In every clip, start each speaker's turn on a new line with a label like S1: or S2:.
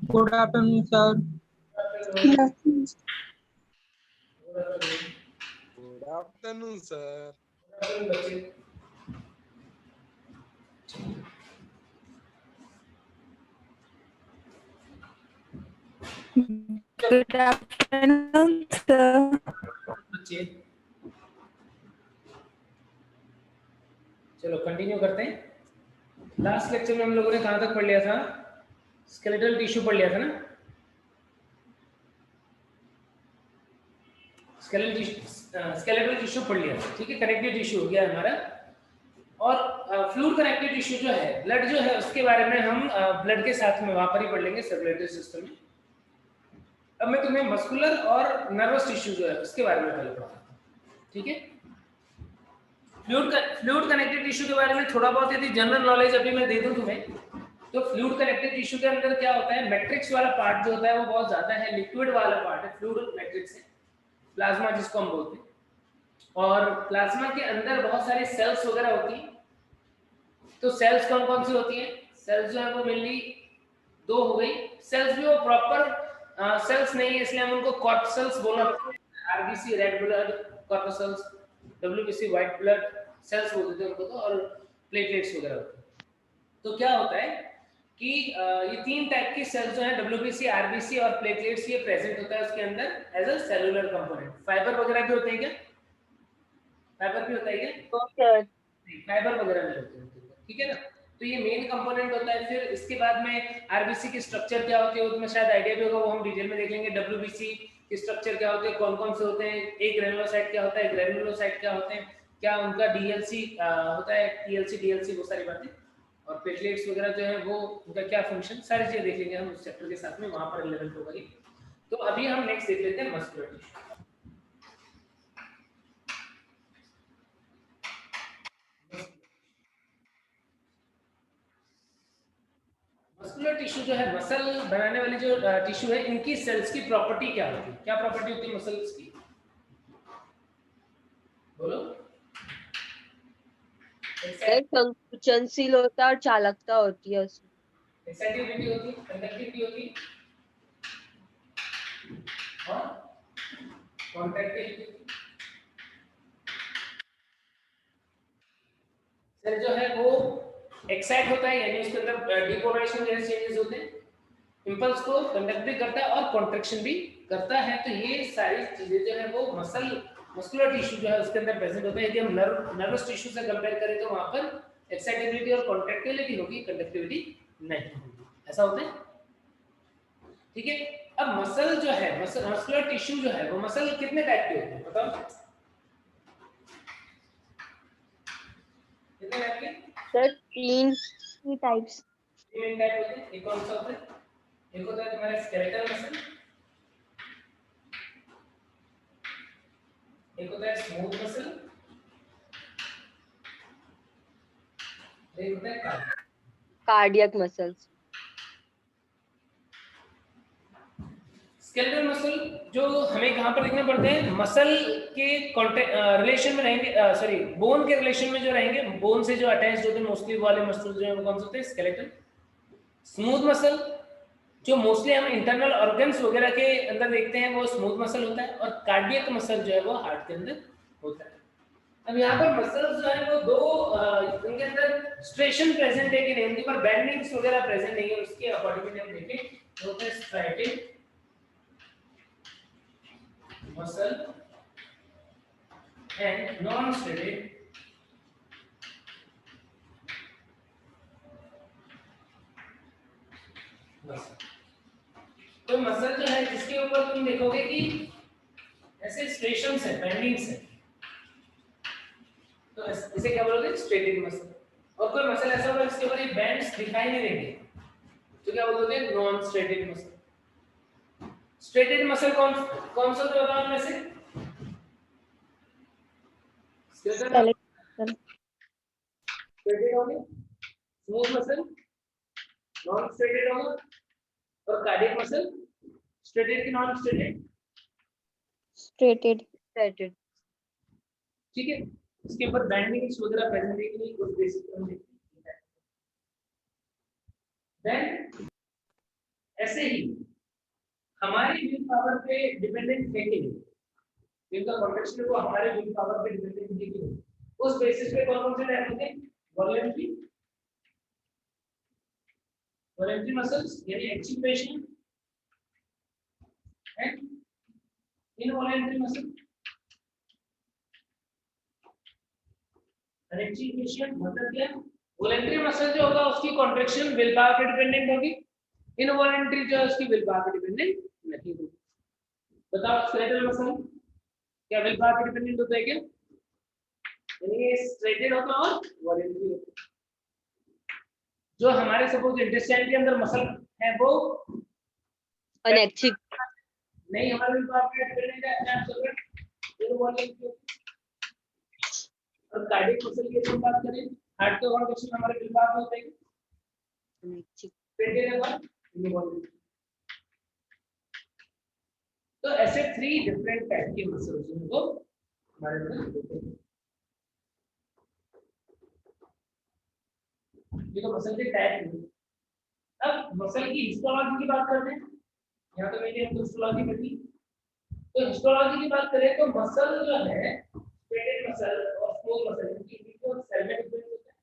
S1: Good afternoon, sir.
S2: Good afternoon.
S3: Good afternoon, sir.
S2: Good afternoon, sir.
S4: बच्चे चलो continue करते हैं। लास्ट लेक्चर में हम लोगों ने कहां तक पढ़ लिया था? स्केलेटल टिश्यू पढ़ लिया था ना? स्केलेटल टिश्यू पढ़ लिया था, ठीक है। कनेक्टिव टिश्यू हो गया हमारा। और फ्लूइड कनेक्टिव टिश्यू जो है, ब्लड जो है, उसके बारे में हम ब्लड के साथ में वहां पर ही पढ़ लेंगे सर्कुलेटरी सिस्टम में। अब मैं तुम्हें मस्कुलर और नर्वस टिश्यू जो है उसके बारे में पहले पढ़ाता हूं, ठीक है। फ्लूइड कनेक्टिव टिश्यू के बारे में थोड़ा बहुत यदि जनरल नॉलेज अभी मैं दे दूं तुम्हें, तो फ्लूइड कनेक्टिव टिश्यू के अंदर क्या होता है, मैट्रिक्स वाला पार्ट जो होता है वो बहुत ज्यादा है, लिक्विड वाला पार्ट है फ्लूइड मैट्रिक्स है, प्लाज्मा जिसको हम बोलते हैं। और प्लाज्मा के अंदर बहुत सारी सेल्स वगैरह होती हैं। तो सेल्स कौन कौन सी होती हैं? सेल्स जो है वो मेनली दो हो गई। सेल्स भी वो प्रॉपर सेल्स नहीं है, इसलिए हम उनको कॉर्पसेल्स बोलना पड़ता है। RBC red blood corpuscles, WBC white blood cells बोलते थे उनको, तो और प्लेटलेट्स वगैरह होते हैं। तो क्या होता है कि ये तीन टाइप की सेल्स जो है, डब्ल्यूबीसी, आरबीसी और प्लेटलेट्स, ये प्रेजेंट होता है उसके अंदर as a cellular component. Fibre वगैरह भी होते हैं क्या? फाइबर भी होता है क्या? फाइबर वगैरह नहीं होते हैं, ठीक है ना। तो ये मेन कंपोनेंट होता है। फिर इसके बाद में आरबीसी की स्ट्रक्चर क्या होती है उसमें शायद आइडिया भी होगा, वो हम डिटेल में देख लेंगे। डब्ल्यूबीसी की स्ट्रक्चर क्या होती है, कौन कौन से होते हैं, एक ग्रेनुलोसाइट क्या होता है, ग्रेनुलोसाइट क्या होते हैं, क्या उनका डीएलसी होता है, टीएलसी डीएलसी, वो सारी बातें। और प्लेटलेट्स वगैरह जो है वो उनका क्या फंक्शन, सारी चीजें देख लेंगे हम उस चैप्टर के साथ में, वहां पर रिलेवेंट होगा ये। तो अभी हम नेक्स्ट देख लेते हैं मस्कुलर टिश्यू। मस्कुलर टिश्यू जो है, मसल बनाने वाली जो टिश्यू है, इनकी सेल्स की प्रॉपर्टी क्या होती है? क्या प्रॉपर्टी होती है मसल्स की? बोलो।
S5: संकुचनशील होता है और चालकता होती है उसमें।
S4: एक्साइटेबिलिटी होती है, कंडक्टिविटी होती है और कॉन्ट्रैक्टिलिटी। सेल जो है वो एक्साइट होता है, यानी उसके अंदर डिपोलराइजेशन जैसे चेंजेस होते हैं, इंपल्स को कंडक्ट भी करता है और कॉन्ट्रैक्शन भी करता है। तो ये सारी चीजें जो है वो मस्कुलर टिश्यू जो है उसके अंदर प्रेजेंट होता है। यदि हम नर्वस टिश्यू से कंपेयर करें तो वहां पर एक्साइटेबिलिटी और कॉन्ट्रैक्टिलिटी होगी, कंडक्टिविटी नहीं होगी। ऐसा होता है, ठीक है। अब मसल जो है, मस्कुलर टिश्यू जो है वो मसल कितने टाइप के होते हैं बताओ? कितने टाइप के?
S5: सर तीन टाइप्स।
S4: तीन टाइप होते हैं। एक कौन सा होता है? एक होता है तुम्हारा स्केलेटल मसल, एक होता है स्मूथ मसल, एक होता है
S5: कार्डियक मसल्स।
S4: स्केलेटल मसल जो हमें कहां पर देखने पड़ते हैं, मसल के रिलेशन में रहेंगे, सॉरी बोन के रिलेशन में जो रहेंगे, बोन से जो अटैच्ड होते हैं मोस्टली वाले मसल जो है वो कौन से होते हैं? स्केलेटल। स्मूथ मसल जो मोस्टली हम इंटरनल ऑर्गन्स वगैरह के अंदर देखते हैं वो स्मूथ मसल होता है। और कार्डियक मसल जो है वो हार्ट के अंदर होता है। अब यहाँ पर मसल्स जो है वो दो, उनके अंदर स्ट्रेशन प्रेजेंट है कि नहीं, उनके ऊपर बैंडिंग्स वगैरह प्रेजेंट नहीं है, उसके अकॉर्डिंगली हम देखें तो होता है striated muscle and non striated muscle. तो मसल जो है जिसके ऊपर तुम देखोगे कि ऐसे स्ट्रेशंस है, बैंडिंग्स है, तो इसे क्या बोलोगे? Striated muscle. और कोई मसल ऐसा होगा जिसके ऊपर ये बैंड्स दिखाई नहीं देंगे, तो क्या बोलोगे? Non striated muscle. Striated muscle कौन कौन सा तो बताओ इनमें से? स्ट्रेटेड होंगे, स्मूथ मसल, नॉन स्ट्रेटेड होगा, और कार्डियक मसल स्ट्रेटेड की नॉन स्ट्रेटेड?
S5: स्ट्रेटेड।
S4: ठीक है। इसके ऊपर बैंडिंग्स वगैरह प्रेजेंट है कि नहीं, कुछ बेसिक हम देखते हैं। देन ऐसे ही हमारी विल पावर पे डिपेंडेंट है कि नहीं, जिनका कॉन्ट्रैक्शन है वो हमारे विल पावर पे डिपेंडेंट है कि नहीं, उस बेसिस पे कौन कौन से टाइप होते हैं? वॉलंटरी मसल्स यानी activation and involuntary muscle. Activation मतलब क्या? वॉलंटरी मसल जो होगा उसकी कॉन्ट्रैक्शन विल पावर पे डिपेंडेंट होगी, इनवॉलंटरी जो है उसकी विल पावर पे डिपेंडेंट नहीं होगी। बताओ स्केलेटल मसल क्या विल पावर पे डिपेंडेंट होता है क्या? यानी ये स्ट्रेटेड होता है और वॉलंटरी होता है। जो हमारे सपोज इंटेस्टाइन के अंदर मसल है वो
S5: अनैच्छिक
S4: नहीं, हमारे विल पावर पे डिपेंडेंट है, अपने आप चल रहा है, ये वॉलंटरी। और कार्डियक मसल की हम बात करें, हार्ट का कॉन्ट्रैक्शन हमारे विल पावर पे होता है,
S5: अनैच्छिक
S4: स्ट्रेटेड है और वॉलंटरी। तो ऐसे 3 डिफरेंट टाइप के मसल्स उनको हमारे अंदर होते हैं। ये तो मसल के टाइप हैं। अब मसल की हिस्टोलॉजी की बात करते हैं। यहाँ तो मैंने आपको हिस्टोलॉजी बताई। तो हिस्टोलॉजी की बात करें तो मसल जो है स्ट्रेटेड मसल और स्मूथ मसल इनकी बिल्कुल सेल में डिफरेंस होता है।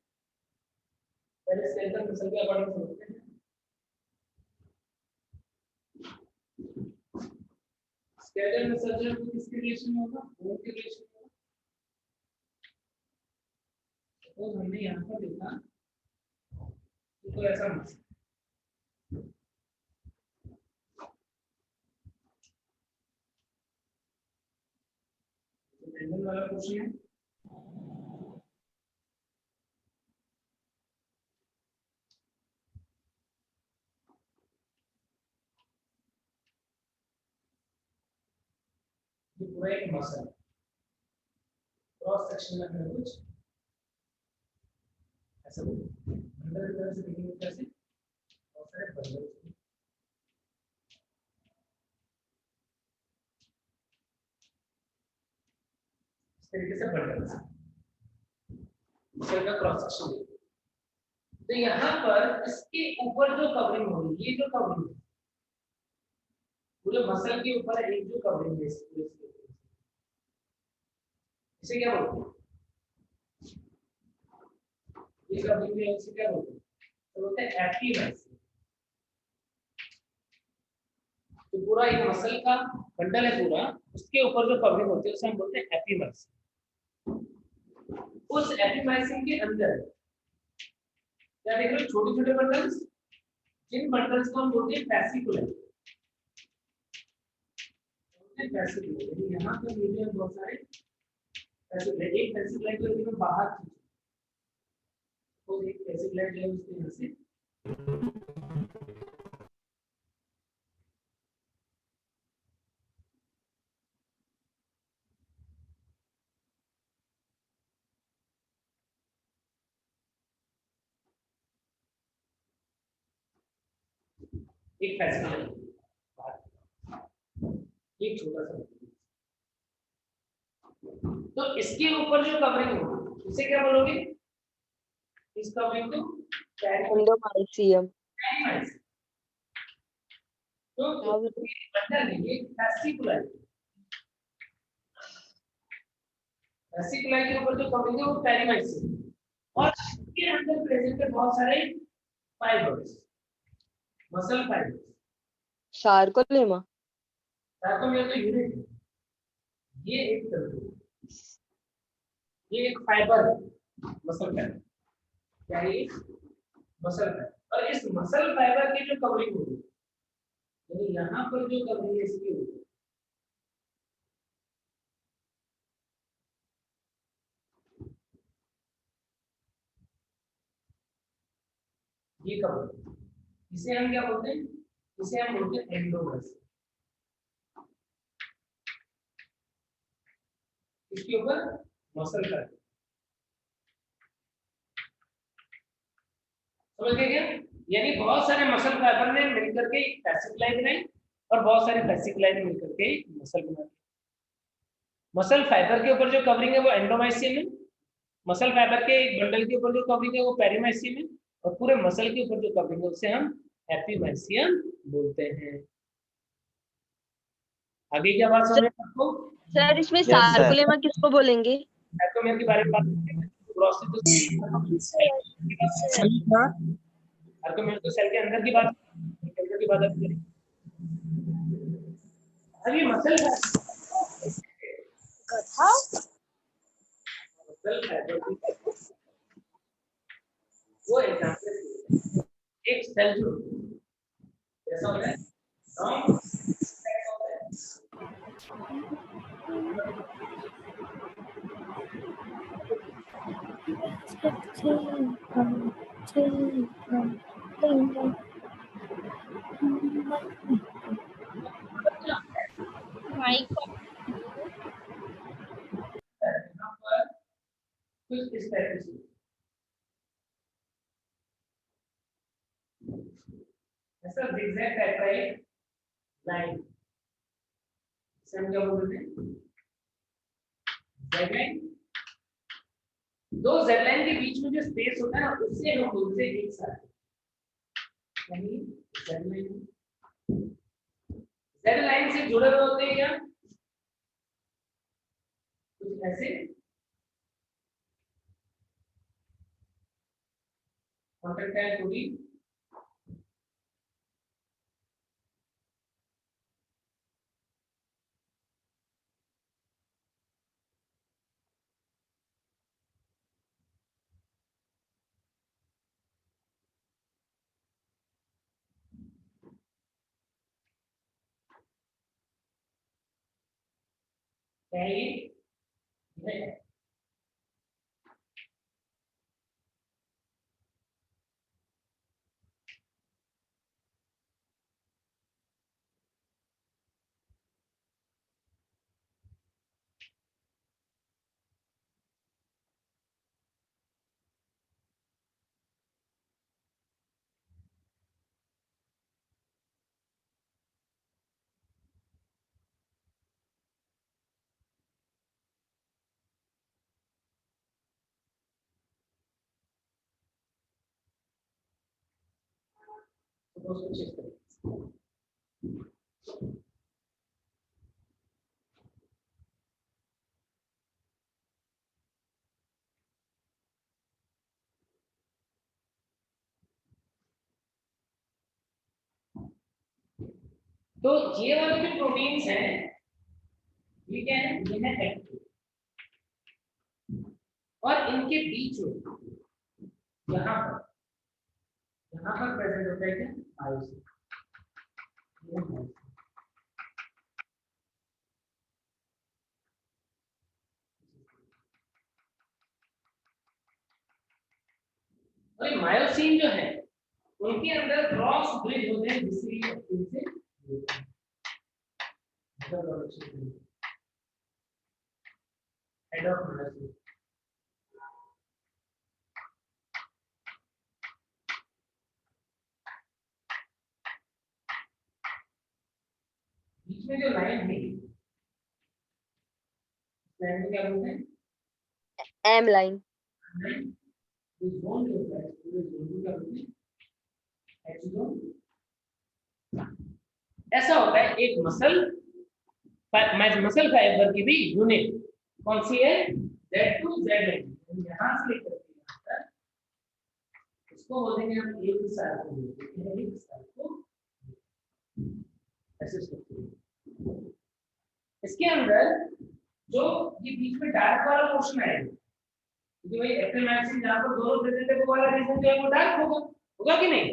S4: पहले स्केलेटल मसल के अकॉर्डिंग समझते हैं। स्केलेटल मसल जो है वो किसके रिलेशन में होगा? बोन के रिलेशन में होगा। तो हमने यहाँ पर देखा तो ऐसा मसल टेंडन वाला क्वेश्चन है। ये पूरा एक मसल क्रॉस सेक्शन में है कुछ ऐसा बंडल तरह से देखेंगे कैसे बहुत सारे बंडल इस तरीके से बंडल मसल का क्रॉस सेक्शन। तो यहाँ पर इसके ऊपर जो कवरिंग होगी, ये जो कवरिंग है पूरे मसल के ऊपर एक जो कवरिंग है इसे क्या बोलते हैं? ये कवरिंग है इसे क्या बोलते हैं? तो बोलते हैं एपिमैक्स। तो पूरा एक मसल का बंडल है पूरा, उसके ऊपर जो कवरिंग होती है उसे हम बोलते हैं एपिमैक्स। उस एपिमैक्सिंग के अंदर क्या देख रहे हो? छोटे छोटे बंडल्स, जिन बंडल्स को हम बोलते हैं फैसिकुला। यहाँ पर ये बहुत सारे फैसिकुला, एक फैसिकुला जो है बाहर तो एक फैसिकुला जो है उसके यहाँ से एक फैसिकुला एक छोटा सा। तो इसके ऊपर जो कवरिंग होगी उसे क्या बोलोगे? इस कवरिंग को
S5: एंडोमाइसियम।
S4: तो बंडल है ये फैसिकुला। फैसिकुला के ऊपर जो कवरिंग है वो पेरिमाइसियम और इसके अंदर प्रेजेंट है बहुत सारे fibres, muscle fibres.
S5: Sarcolemma.
S4: Sarcolemma तो यूनिट है। ये एक तरह ये एक फाइबर मसल फाइबर, क्या है? Muscle fibre. और इस मसल फाइबर की जो कवरिंग होगी यानी यहाँ पर जो कवरिंग है इसकी होगी ये कवरिंग, इसे हम क्या बोलते हैं? इसे हम बोलते हैं एंडोमर्स। इसके ऊपर मसल फाइबर। समझ गए क्या? यानी बहुत सारे मसल फाइबर ने मिलकर के फैसिकुलाई बनाई और बहुत सारे फैसिकुलाई ने मिलकर के मसल बना दी। मसल फाइबर के ऊपर जो कवरिंग है वो एंडोमाइसियम है, मसल फाइबर के एक बंडल के ऊपर जो कवरिंग है वो पेरिमाइसियम है और पूरे मसल के ऊपर जो कवरिंग है उसे हम एपिमाइसियम बोलते हैं। आगे क्या बात समझ में आपको?
S5: सर इसमें
S1: Yes, sir.
S5: सार्कोलेमा किसको बोलेंगे?
S4: सार्कोमेर के बारे में बात करते हैं। सार्कोमेर तो सेल के अंदर की बात, सेल की बात करें। अभी मसल है, मसल है वो एग्जांपल, एक सेल जो ऐसा होता है लॉन्ग सेल होता है, यहाँ पर कुछ इस तरह से ऐसा zigzag टाइप का एक लाइन, इसे हम क्या बोलते हैं? Z line. दो Z लाइन के बीच में जो स्पेस होता है ना, उससे हम बोलते हैं एक साथ, यानी Z लाइन, Z लाइन से जुड़े हुए होते हैं क्या कुछ ऐसे कॉन्ट्रैक्टाइल कोडी, क्या है ये? तो कुछ इस तरह। तो ये वाले जो प्रोटीन्स हैं ये क्या है? ये है एक्टिव, और इनके बीच में यहाँ पर प्रेजेंट होता है क्या? मायोसिन। और ये मायोसिन जो है उनके अंदर क्रॉस ब्रिज होते हैं जिससे एक्टिन से जुड़ते हैं। हेड ऑफ मायोसिन, बीच में जो लाइन है, लाइन को क्या बोलते हैं?
S5: M line.
S4: इस जोन जो होता है पूरे जोन को क्या बोलते हैं? H zone. ऐसा होता है एक मसल फाइबर की भी यूनिट कौन सी है? Z टू Z लाइन, यहाँ से लेकर के यहाँ तक, इसको बोलेंगे हम एक साल को बोलते हैं, एक साल को ऐसे स्ट्रक्चर। इसके अंदर जो ये बीच में डार्क वाला पोर्शन आएगा, क्योंकि भाई एक्टिन मैक्सिन जहाँ पर दोनों प्रेजेंट है वो वाला रीजन जो है वो डार्क होगा कि नहीं?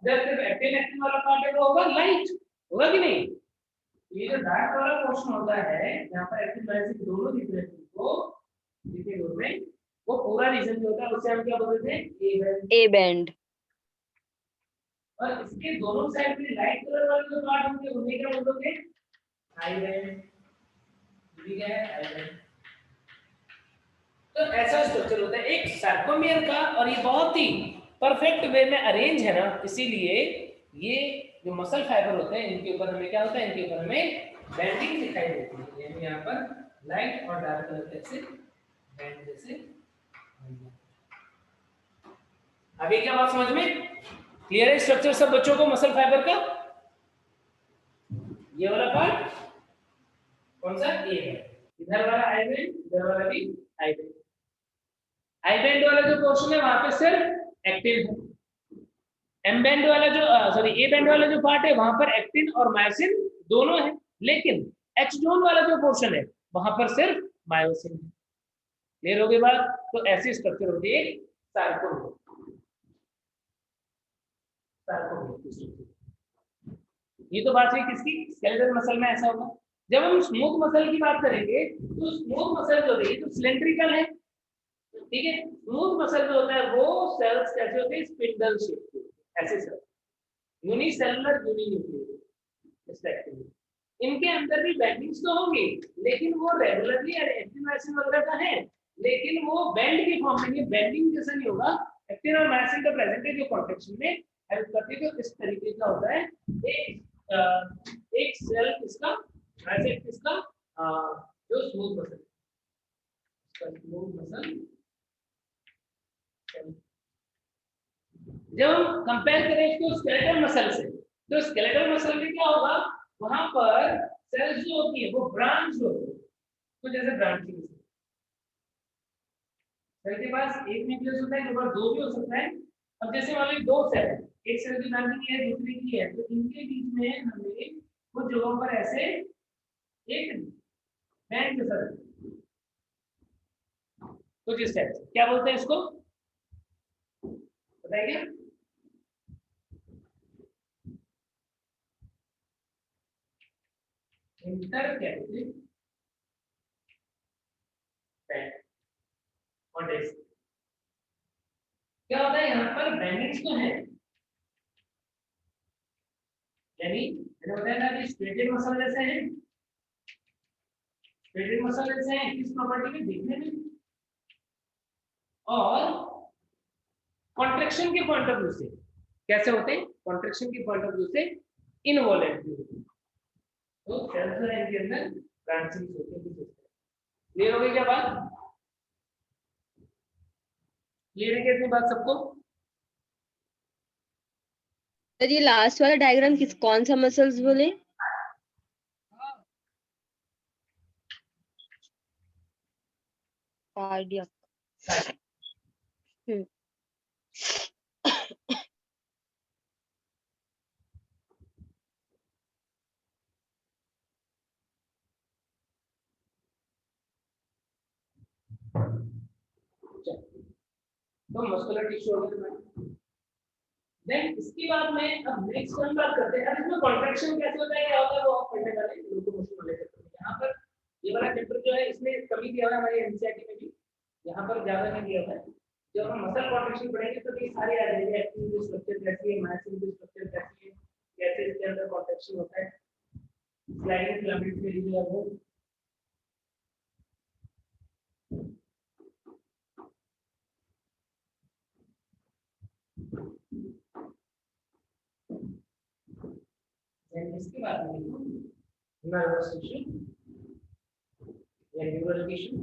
S4: जब सिर्फ एक्टिन वाला पार्ट है वो होगा लाइट, होगा कि नहीं? ये जो डार्क वाला पोर्शन होता है यहाँ पर एक्टिन मैक्सिन दोनों दिख रहे हैं को दिखे रोड में, वो पूरा रीजन जो होता है उसे हम क्या बोलते हैं? A band. और इसके दोनों साइड में लाइट कलर वाले जो पार्ट होंगे उन्हें क्या बोलोगे? I band. ठीक है, आई बैंड। तो ऐसा स्ट्रक्चर होता है एक सार्कोमियर का, और ये बहुत ही परफेक्ट वे में अरेंज है ना, इसीलिए ये जो मसल फाइबर होते हैं इनके ऊपर हमें क्या होता है? इनके ऊपर हमें बैंडिंग दिखाई देती है, यानी यहाँ पर लाइट और डार्क कलर जैसे बैंड जैसे। अभी क्या बात समझ में? क्लियर है स्ट्रक्चर सब बच्चों को मसल फाइबर का? ये वाला पार्ट कौन सा? ए है, इधर वाला आई बैंड, इधर वाला भी आई बैंड। आई बैंड वाला जो पोर्शन है वहां पे सिर्फ एक्टिन है। एम बैंड वाला जो सॉरी ए बैंड वाला जो पार्ट है वहां पर एक्टिन और मायोसिन दोनों है, लेकिन एच जोन वाला जो पोर्शन है वहां पर सिर्फ मायोसिन है। क्लियर हो गई बात? तो ऐसी स्ट्रक्चर होती है सार्कोमेर। ये तो बात हुई किसकी? स्केलेटल मसल में ऐसा होगा। जब हम स्मूथ मसल की बात करेंगे तो स्मूथ मसल जो है तो सिलेंड्रिकल है, ठीक है। स्मूथ मसल जो होता है वो सेल्स कैसे होते हैं? स्पिंडल शेप के, ऐसे सेल, यूनिसेलुलर यूनिन्यूक्लियर। इनके अंदर भी बेंडिंग्स तो होंगी, लेकिन वो रेगुलरली एक्टिन मायोसिन वगैरह का है, लेकिन वो बेंड की फॉर्म में, बेंडिंग जैसा नहीं होगा। एक्टिन और मायोसिन का प्रेजेंट है जो कॉन्ट्रैक्शन में हेल्प करती है। तो इस तरीके का होता है एक सेल किसका? मायोसिन किसका? जो स्मूथ मसल, स्मूथ मसल। जब हम कंपेयर करें इसको स्केलेटल मसल से, तो स्केलेटल मसल में क्या होगा? वहां पर सेल्स जो होती है वो ब्रांच होती है, तो जैसे ब्रांचिंग सेल के पास एक न्यूक्लियस होता है, दो भी हो सकता है। अब जैसे मान लीजिए दो सेल है, एक सेल की ब्रांचिंग है, दूसरी की है, तो इनके बीच में हमें कुछ जगहों पर ऐसे एक बैंड जैसा कुछ इस टाइप से, क्या बोलते हैं इसको? बताइए। इंटरकैपिटल बैंड। और क्या होता है यहाँ पर? बेंडिंग्स तो है, यानी मैंने बताया था कि स्ट्रेटेड मसल जैसे हैं, स्ट्रेटेड मसल जैसे हैं किस प्रॉपर्टी में? दिखने में और कॉन्ट्रैक्शन के पॉइंट ऑफ व्यू से कैसे होते हैं? कॉन्ट्रैक्शन के पॉइंट ऑफ व्यू से इनवॉलेंटरी होते हैं। तो सेल्स जो है इनके अंदर ब्रांचिंग होती है। क्लियर हो गई क्या बात? क्लियर है क्या इतनी बात सबको?
S5: सर ये लास्ट वाला डायग्राम किस कौन सा मसल्स बोले? कार्डियक।
S4: तो मस्कुलर टिश्यू हो गया। देन इसके बाद में अब नेक्स्ट वन बात करते हैं। अब इसमें कॉन्ट्रैक्शन कैसे होता है, क्या होता है, वो आप पढ़ने वाले लोकोमोशन वाले चैप्टर में। यहाँ पर ये वाला चैप्टर जो है इसमें कमी दिया हुआ है हमारी एनसीईआरटी में भी, यहाँ पर ज्यादा नहीं दिया हुआ है। जब हम मसल कॉन्ट्रैक्शन पढ़ेंगे तो ये सारे आ जाएंगे, एक्टिन की स्ट्रक्चर कैसी है, मायोसिन की स्ट्रक्चर कैसी है, कैसे इसके अंदर कॉन्ट्रैक्शन होता है, स्लाइडिंग फिलामेंट के लिए वो इसके बाद में नर्वस टिश्यू या न्यूरल टिश्यू।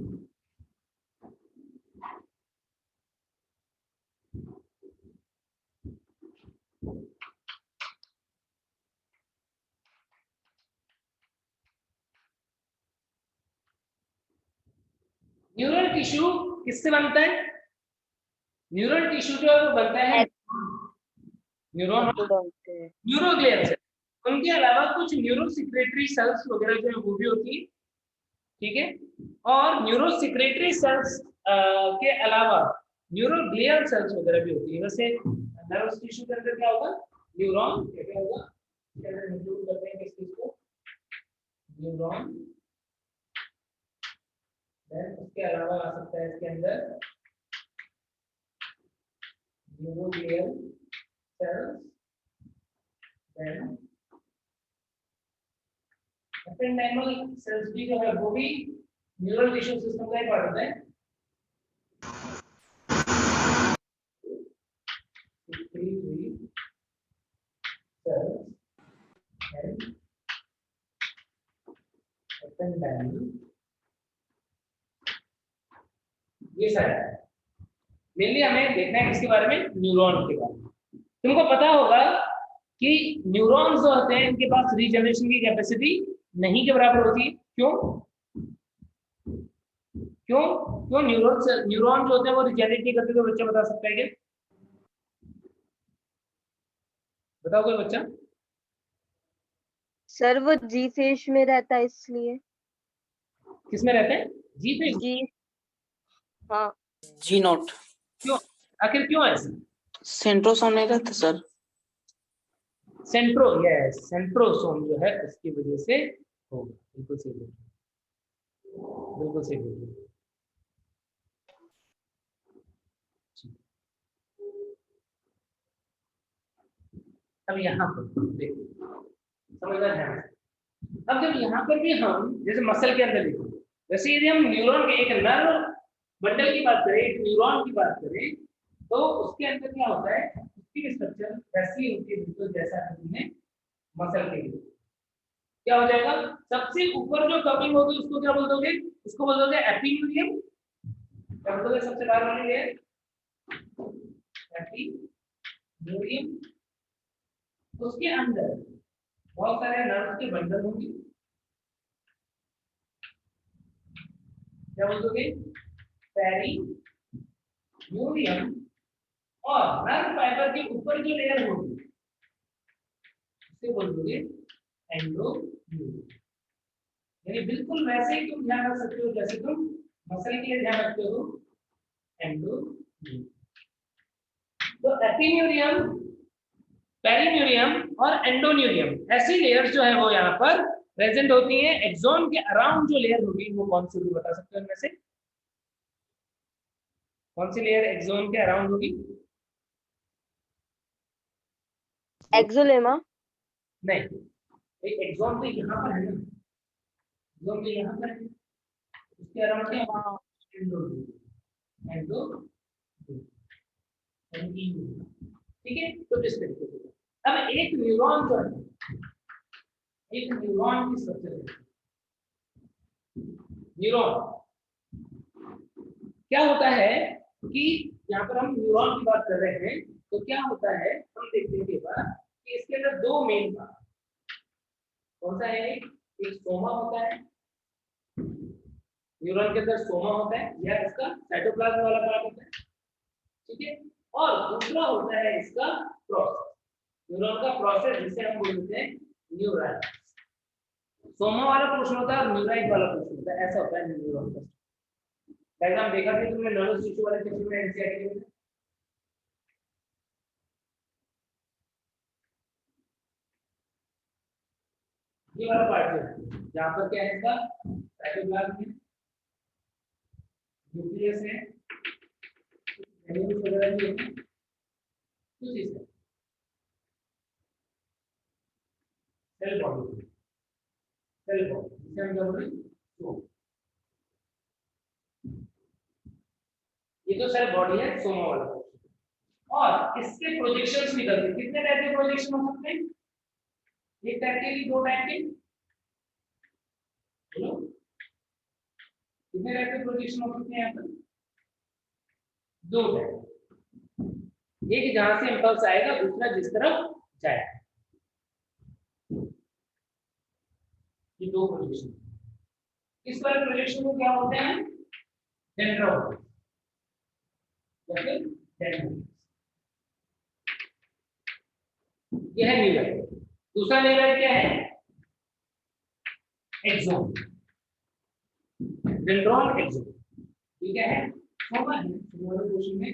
S4: न्यूरल टिश्यू किससे बनता है? न्यूरल टिश्यू जो है वो बनता है न्यूरॉन, न्यूरोग्लियल से। उनके अलावा कुछ न्यूरो सिक्रेटरी सेल्स वगैरह जो है वो भी होती है, ठीक है। और न्यूरो सिक्रेटरी सेल्स के अलावा न्यूरोग्लियल सेल्स वगैरह भी होती है। वैसे नर्वस टिश्यू के अंदर क्या होगा? न्यूरॉन, क्या होगा? इंक्लूड करते हैं किस चीज को? न्यूरॉन। देन उसके अलावा आ सकता है इसके अंदर neuroglial cells, then ependymal cells भी जो है वो भी न्यूरल टिश्यू सिस्टम का एक पार्ट होता है। ये सारा मेनली हमें देखना है किसके बारे में? न्यूरॉन के बारे में। तुमको पता होगा कि न्यूरॉन्स जो होते हैं इनके पास रीजनरेशन की कैपेसिटी नहीं के बराबर होती है। क्यों क्यों क्यों न्यूरॉन जो होते हैं वो रीजनरेट नहीं करते? कोई बच्चा बता सकता है क्या? बताओ कोई बच्चा।
S5: सर वो जी फेज में रहता है इसलिए।
S4: किसमें रहते हैं? जी पे।
S5: जी हाँ।
S2: जी नोट
S4: क्यों? आखिर क्यों ऐसा?
S2: सेंट्रोसोम नहीं रहता सर।
S4: सेंट्रोसोम जो है उसकी वजह से होगा। बिल्कुल सही बोल रहे हो। बिल्कुल सही बोल रहे हो। अब यहाँ पर देखो, समझना है। अब जब यहाँ पर भी हम जैसे मसल के अंदर देखो, वैसे यदि हम न्यूरॉन के एक नर्व बंडल की बात करें, एक न्यूरॉन की बात करें, तो उसके अंदर क्या होता है? उसकी स्ट्रक्चर वैसी होती है बिल्कुल जैसा हमने मसल के लिए। क्या हो जाएगा? सबसे ऊपर जो कवरिंग होगी उसको क्या बोल दोगे? उसको बोल दोगे एपिन्यूरियम। क्या बोल दोगे? सबसे बाहर वाली लेयर एपिन्यूरियम। उसके अंदर बहुत सारे नर्व के बंडल होंगे। क्या बोल दोगे? पेरिन्यूरियम। और नर्व फाइबर के ऊपर जो लेयर होगी उसे बोल दोगे एंडोन्यूरियम। यानी बिल्कुल वैसे ही तुम ध्यान रख सकते हो जैसे तुम मसल के लिए ध्यान रखते हो एंडोन्यूरियम। तो एपिन्यूरियम, पेरिन्यूरियम और एंडोन्यूरियम ऐसी लेयर्स जो है वो यहाँ पर प्रेजेंट होती हैं। एक्सोन के अराउंड जो लेयर होगी वो कौन सी होगी? बता सकते हो इनमें से कौन सी लेयर एक्सोन के अराउंड होगी?
S5: एक्सोलेमा।
S4: नहीं, एक्सोन तो यहाँ पर है ना, एक्सोन तो यहाँ पर है, उसके अराउंड क्या होगा? एंडोन्यूरियम। ठीक है, तो इस तरीके से अब एक न्यूरॉन जो है, एक न्यूरॉन की स्ट्रक्चर है। न्यूरॉन क्या होता है कि यहाँ पर हम न्यूरॉन की बात कर रहे हैं, तो क्या होता है हम देखते हैं कि इसके अंदर दो मेन पार्ट कौन सा है? एक सोमा होता है, न्यूरॉन के अंदर सोमा होता है, या इसका साइटोप्लाज्म वाला पार्ट होता है। ठीक है, और दूसरा होता है इसका प्रोसेस, न्यूरॉन का प्रोसेस, जिसे हम बोलते हैं न्यूराइन। सोमा वाला पोर्शन होता है और न्यूराइन वाला पोर्शन होता है। ऐसा होता है न्यूरॉन का डायग्राम। देखा कि तुमने नर्वस टिश्यू वाले सेक्शन में एनसीईआरटी में ये वाला पार्ट है जहां पर क्या है? इसका साइटोप्लाज्म है, न्यूक्लियस है, एनिमल्स वगैरह भी है, कुछ इस तरह सेल बॉडी, जिसे हम क्या बोलते हैं? ये तो सेल बॉडी है, सोमा वाला पोर्शन। और इसके प्रोजेक्शंस निकलते हैं। कितने टाइप के प्रोजेक्शन हो सकते हैं? एक टाइप के, दो टाइप के, बोलो कितने टाइप के प्रोजेक्शन हो सकते हैं यहाँ पर? दो टाइप। एक जहां से इंपल्स आएगा, दूसरा जिस तरफ जाएगा। ये दो प्रोजेक्शन। इस वाले प्रोजेक्शन को क्या बोलते हैं? डेंड्रोइड। यह है न्यूराइन। दूसरा न्यूराइन क्या है? एक्सोन। Dendron axon. ठीक है, सोमा है, सोमा पोर्शन में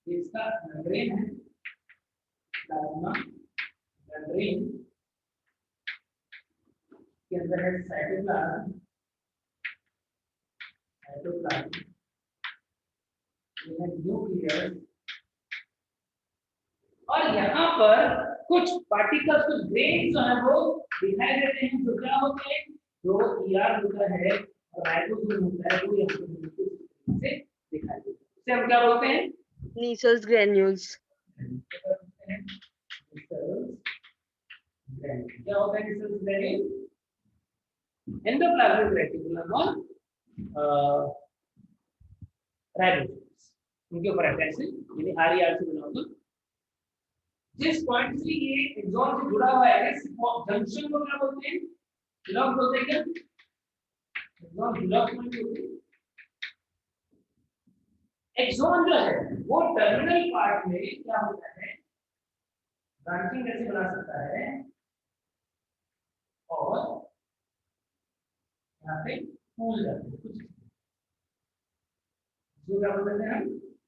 S4: इसका मेम्ब्रेन है, प्लाज्मा मेम्ब्रेन के अंदर है साइटोप्लाज्म। साइटोप्लाज्म ये है न्यूक्लियस। और यहाँ पर कुछ पार्टिकल्स, कुछ ग्रेन जो है वो दिखाई देते हैं, जो क्या होते हैं? जो ईआर होता है, राइबोसोम होता है, वो यहाँ पर से दिखाई देता है। इसे हम क्या बोलते हैं?
S5: नीसल्स ग्रेन्यूल्स।
S4: क्या होता है नीसल्स ग्रेन्यूल? एंडोप्लाज्मिक रेटिकुलम और राइबोसोम्स उनके ऊपर अटैच है, यानी आरईआर से बना होगा जिस पॉइंट से ये एक्सॉन से जुड़ा हुआ है इस जंक्शन को क्या बोलते हैं? हिलॉक बोलते हैं क्या? एक्सॉन हिलॉक पॉइंट बोलते हैं। एक्सॉन जो है वो टर्मिनल पार्ट में क्या होता है, ब्रांचिंग कैसे बना सकता है और यहाँ पे फूल जाते हैं कुछ, जो क्या बोलते हैं हम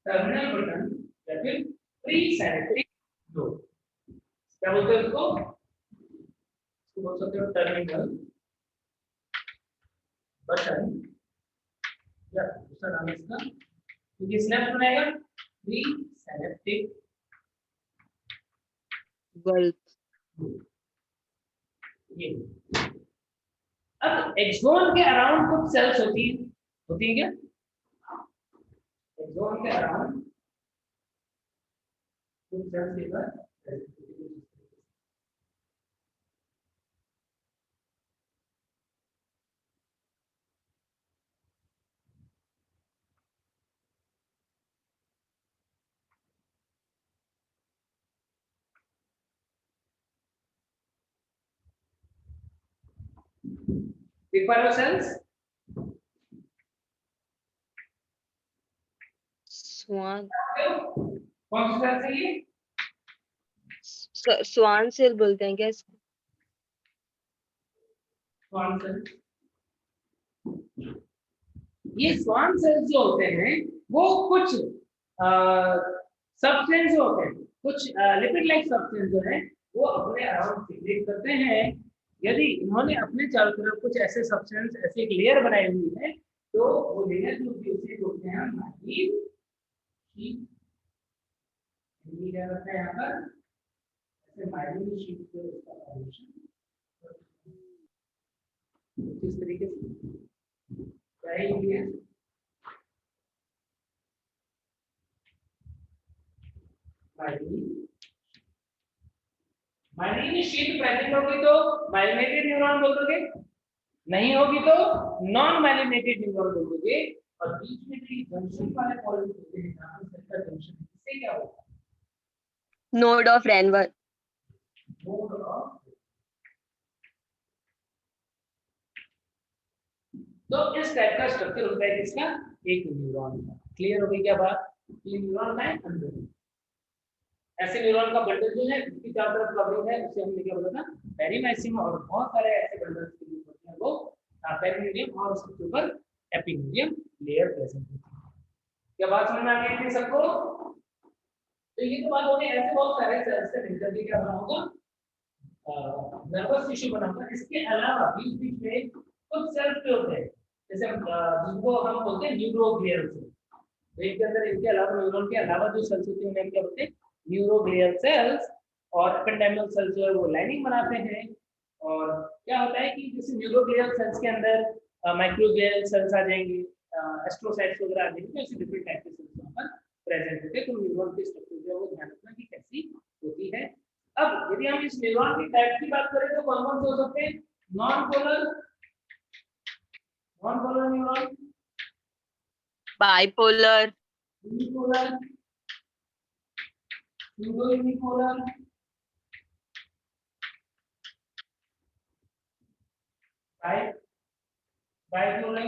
S4: टर्मिनल बटन या फिर प्री सिनेप्टिक नोड, क्या बोलते हैं उसको? इसको बोल सकते हो टर्मिनल बटन या दूसरा नाम है इसका, क्योंकि सिनेप्स बनाएगा प्री सिनेप्टिक
S5: बल्ब।
S4: ये। अब एक्सोन के अराउंड कुछ सेल्स होती है क्या? एक्सोन के अराउंड कुछ सेल्स इधर Piparo cells,
S5: स्वान
S4: कौन सी सेल्स है ये?
S5: स्वान सेल बोलते हैं क्या इसको?
S4: Schwann cell. ये स्वान सेल्स जो होते हैं वो कुछ सब्सटेंस होते हैं, कुछ लिपिड लाइक सब्सटेंस जो है वो अपने अराउंड सिक्रेट करते हैं। यदि इन्होंने अपने चारों तरफ कुछ ऐसे सब्सटेंस, ऐसे एक लेयर बनाई हुई है, तो वो लेयर जो होती है उसे बोलते हैं माइलिन शीट। क्या करते हैं यहाँ पर ऐसे माइलिन शीट पे उसका फॉर्मेशन इस तरीके से है। माइलिन शीट प्रेजेंट होगी तो माइलिनेटेड न्यूरॉन बोल दोगे, नहीं होगी तो नॉन माइलिनेटेड न्यूरॉन बोल दोगे। और बीच में जो जंक्शन वाले पॉइंट होते हैं जहां सेंटर जंक्शन, इससे क्या होगा?
S5: Node of Ranvier.
S4: Node of. तो इस टाइप का स्ट्रक्चर होता है किसका? एक न्यूरॉन का। क्लियर हो गई क्या बात? ये न्यूरॉन का है अंदर। ऐसे न्यूरॉन का बंडल जो है इसकी चारों तरफ कवरिंग है, उसे हमने क्या बोला था? पेरीमेसियम। और बहुत सारे ऐसे बंडल्स के यूज होते हैं वो पेरीमीडियम और उसके ऊपर एपिमीडियम लेयर प्रेजेंट होती है। क्या बात समझ में आ गई थी सबको? तो ये तो बात हो गई, ऐसे बहुत सारे सेल्स से मिलकर के क्या बना होगा? नर्वस टिश्यू बना होगा। इसके अलावा बीच बीच में कुछ सेल्स भी होते हैं, जैसे जिनको हम बोलते हैं न्यूरोग्लियल सेल। एक के अंदर इनके अलावा न्यूरॉन के अलावा जो सेल्स होते हैं उन्हें क्या बोलते हैं? Neuroglial sales. और एपिडेर्मल सेल्स जो है वो लाइनिंग बनाते हैं। और क्या होता है कि जैसे न्यूरोग्लियल सेल्स के अंदर माइक्रोग्लियल सेल्स आ जाएंगे, एस्ट्रोसाइट्स वगैरह आ जाएंगे, ऐसे डिफरेंट टाइप के सेल्स वहां पर प्रेजेंट होते हैं। तो न्यूरॉन की स्ट्रक्चर जो है वो ध्यान रखना कि कैसी होती है। अब यदि हम इस न्यूरॉन की टाइप की बात करें तो कौन कौन से हो सकते हैं? Non polar neuron,
S5: bipolar,
S4: unipolar, pseudo unipolar, bipolar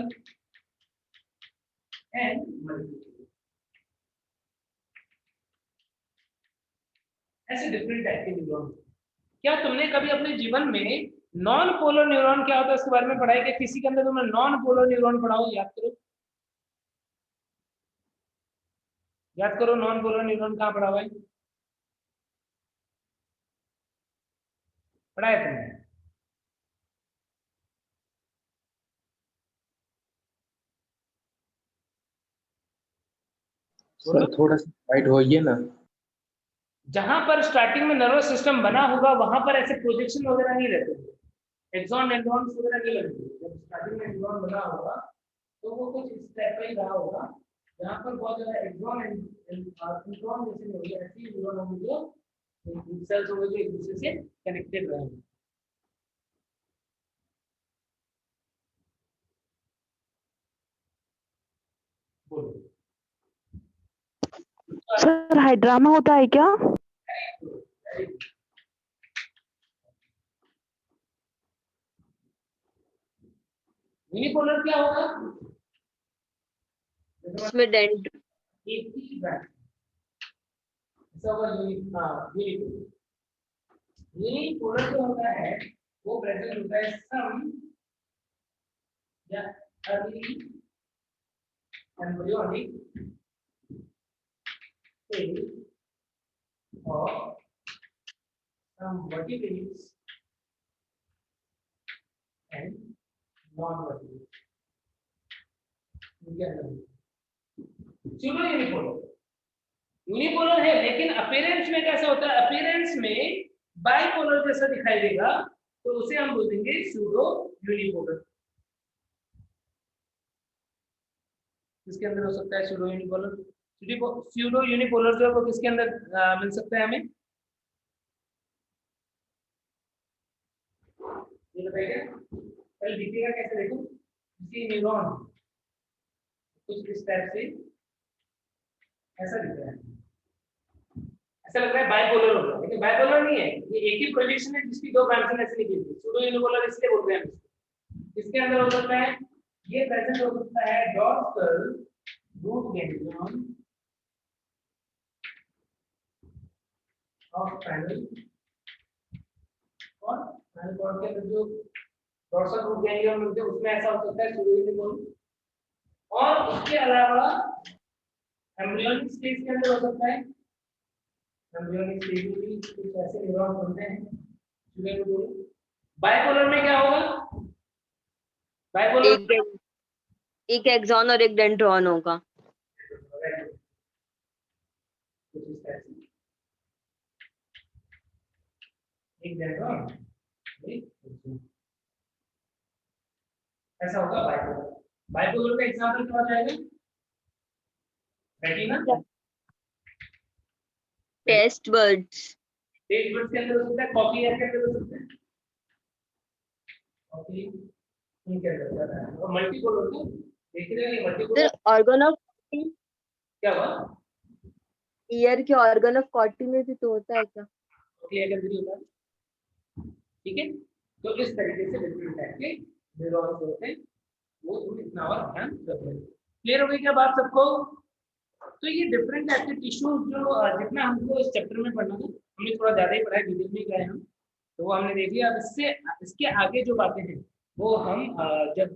S4: and multipolar। ऐसे डिफरेंट टाइप के न्यूरॉन। क्या तुमने कभी अपने जीवन में नॉन पोलर न्यूरॉन क्या होता है इसके बारे में पढ़ा है? कि किसी के अंदर तुमने नॉन पोलर न्यूरॉन पढ़ा हो? याद करो नॉन पोलर न्यूरॉन कहाँ पढ़ा हुआ है? पढ़ा है तुमने?
S1: सर थोड़ा सा गाइड होइए ना।
S4: जहां पर स्टार्टिंग में नर्वस सिस्टम बना होगा वहां पर ऐसे प्रोजेक्शन वगैरह नहीं रहते, एक्सॉन न्यूरॉन्स वगैरह नहीं लगते। जब स्टार्टिंग में न्यूरॉन बना होगा तो वो कुछ इस टाइप का ही रहा होगा, जहां पर बहुत ज्यादा एक्सॉन न्यूरॉन जैसे नहीं होंगे, ऐसे न्यूरॉन होंगे जो सेल्स होंगे जो एक दूसरे से कनेक्टेड रहेंगे।
S6: सर हाइड्रामा होता है क्या?
S4: यूनिपोलर क्या होगा?
S5: उसमें डेंट
S4: एक ही ब्रांच ऐसा होगा यूनिपोलर। यूनिपोलर जो होता है वो प्रेजेंट होता है सम या early embryonic phase of some vertebrates and non-vertebrates. Pseudo unipolar unipolar है, लेकिन अपीयरेंस में कैसा होता है? अपीयरेंस में बाइपोलर जैसा दिखाई देगा, तो उसे हम बोल देंगे सूडो यूनिपोलर। किसके अंदर हो सकता है सूडो यूनिपोलर? सूडो यूनिपोलर जो है वो किसके अंदर मिल सकता है हमें? ये बताइए, कल दिखेगा कैसे? देखो, किसी न्यूरॉन कुछ इस टाइप से ऐसा दिख रहा है, ऐसा लग रहा है बाइपोलर होगा, लेकिन बाइपोलर नहीं है, ये एक ही प्रोजेक्शन है जिसकी दो ब्रांचेस ऐसे निकली। सूडो यूनिपोलर इसलिए बोल रहे हैं हम। इसके अंदर हो सकता है, ये प्रेजेंट हो सकता है dorsal root ganglion of spinal, और पैनल कॉर्ड के अंदर जो डॉर्सल रूट गैंग्लियन मिलते हैं उसमें ऐसा हो सकता है सूडो यूनिपोलर। और उसके अलावा एम्ब्रियोनिक स्टेज के अंदर हो सकता है, एम्ब्रियोनिक स्टेज में भी कुछ ऐसे न्यूरॉन बनते हैं सूडो यूनिपोलर। बाइपोलर में क्या होगा? बाइपोलर
S5: एक एक्सॉन और एक डेंड्रॉन होगा।
S4: एक डेंड्रॉन ऐसा होगा बाइपोलर। बाइपोलर का एग्जांपल क्या हो जाएगा? Retina,
S5: taste buds
S4: taste buds के अंदर हो सकता है, कॉक्लिया के अंदर हो सकता है, कॉक्लिया इनके अंदर जाता है। और मल्टीपोलर तो देख रहे हैं, मल्टीपोलर
S5: ऑर्गन ऑफ
S4: क्या हुआ?
S5: ईयर के ऑर्गन ऑफ कॉटी में भी तो होता है क्या?
S4: कॉक्लिया के अंदर ही होता है। ठीक है, तो इस तरीके से डिफरेंट टाइप के न्यूरॉन्स होते हैं, वो तुम इतना और ध्यान रखना। क्लियर हो गई क्या बात सबको? तो ये डिफरेंट टाइप के टिश्यूज जो जितना हमको इस चैप्टर में पढ़ना था, हमने थोड़ा ज्यादा ही पढ़ा है, डिटेल में गए हम, तो वो हमने देख लिया। अब इससे इसके आगे जो बातें हैं वो हम जब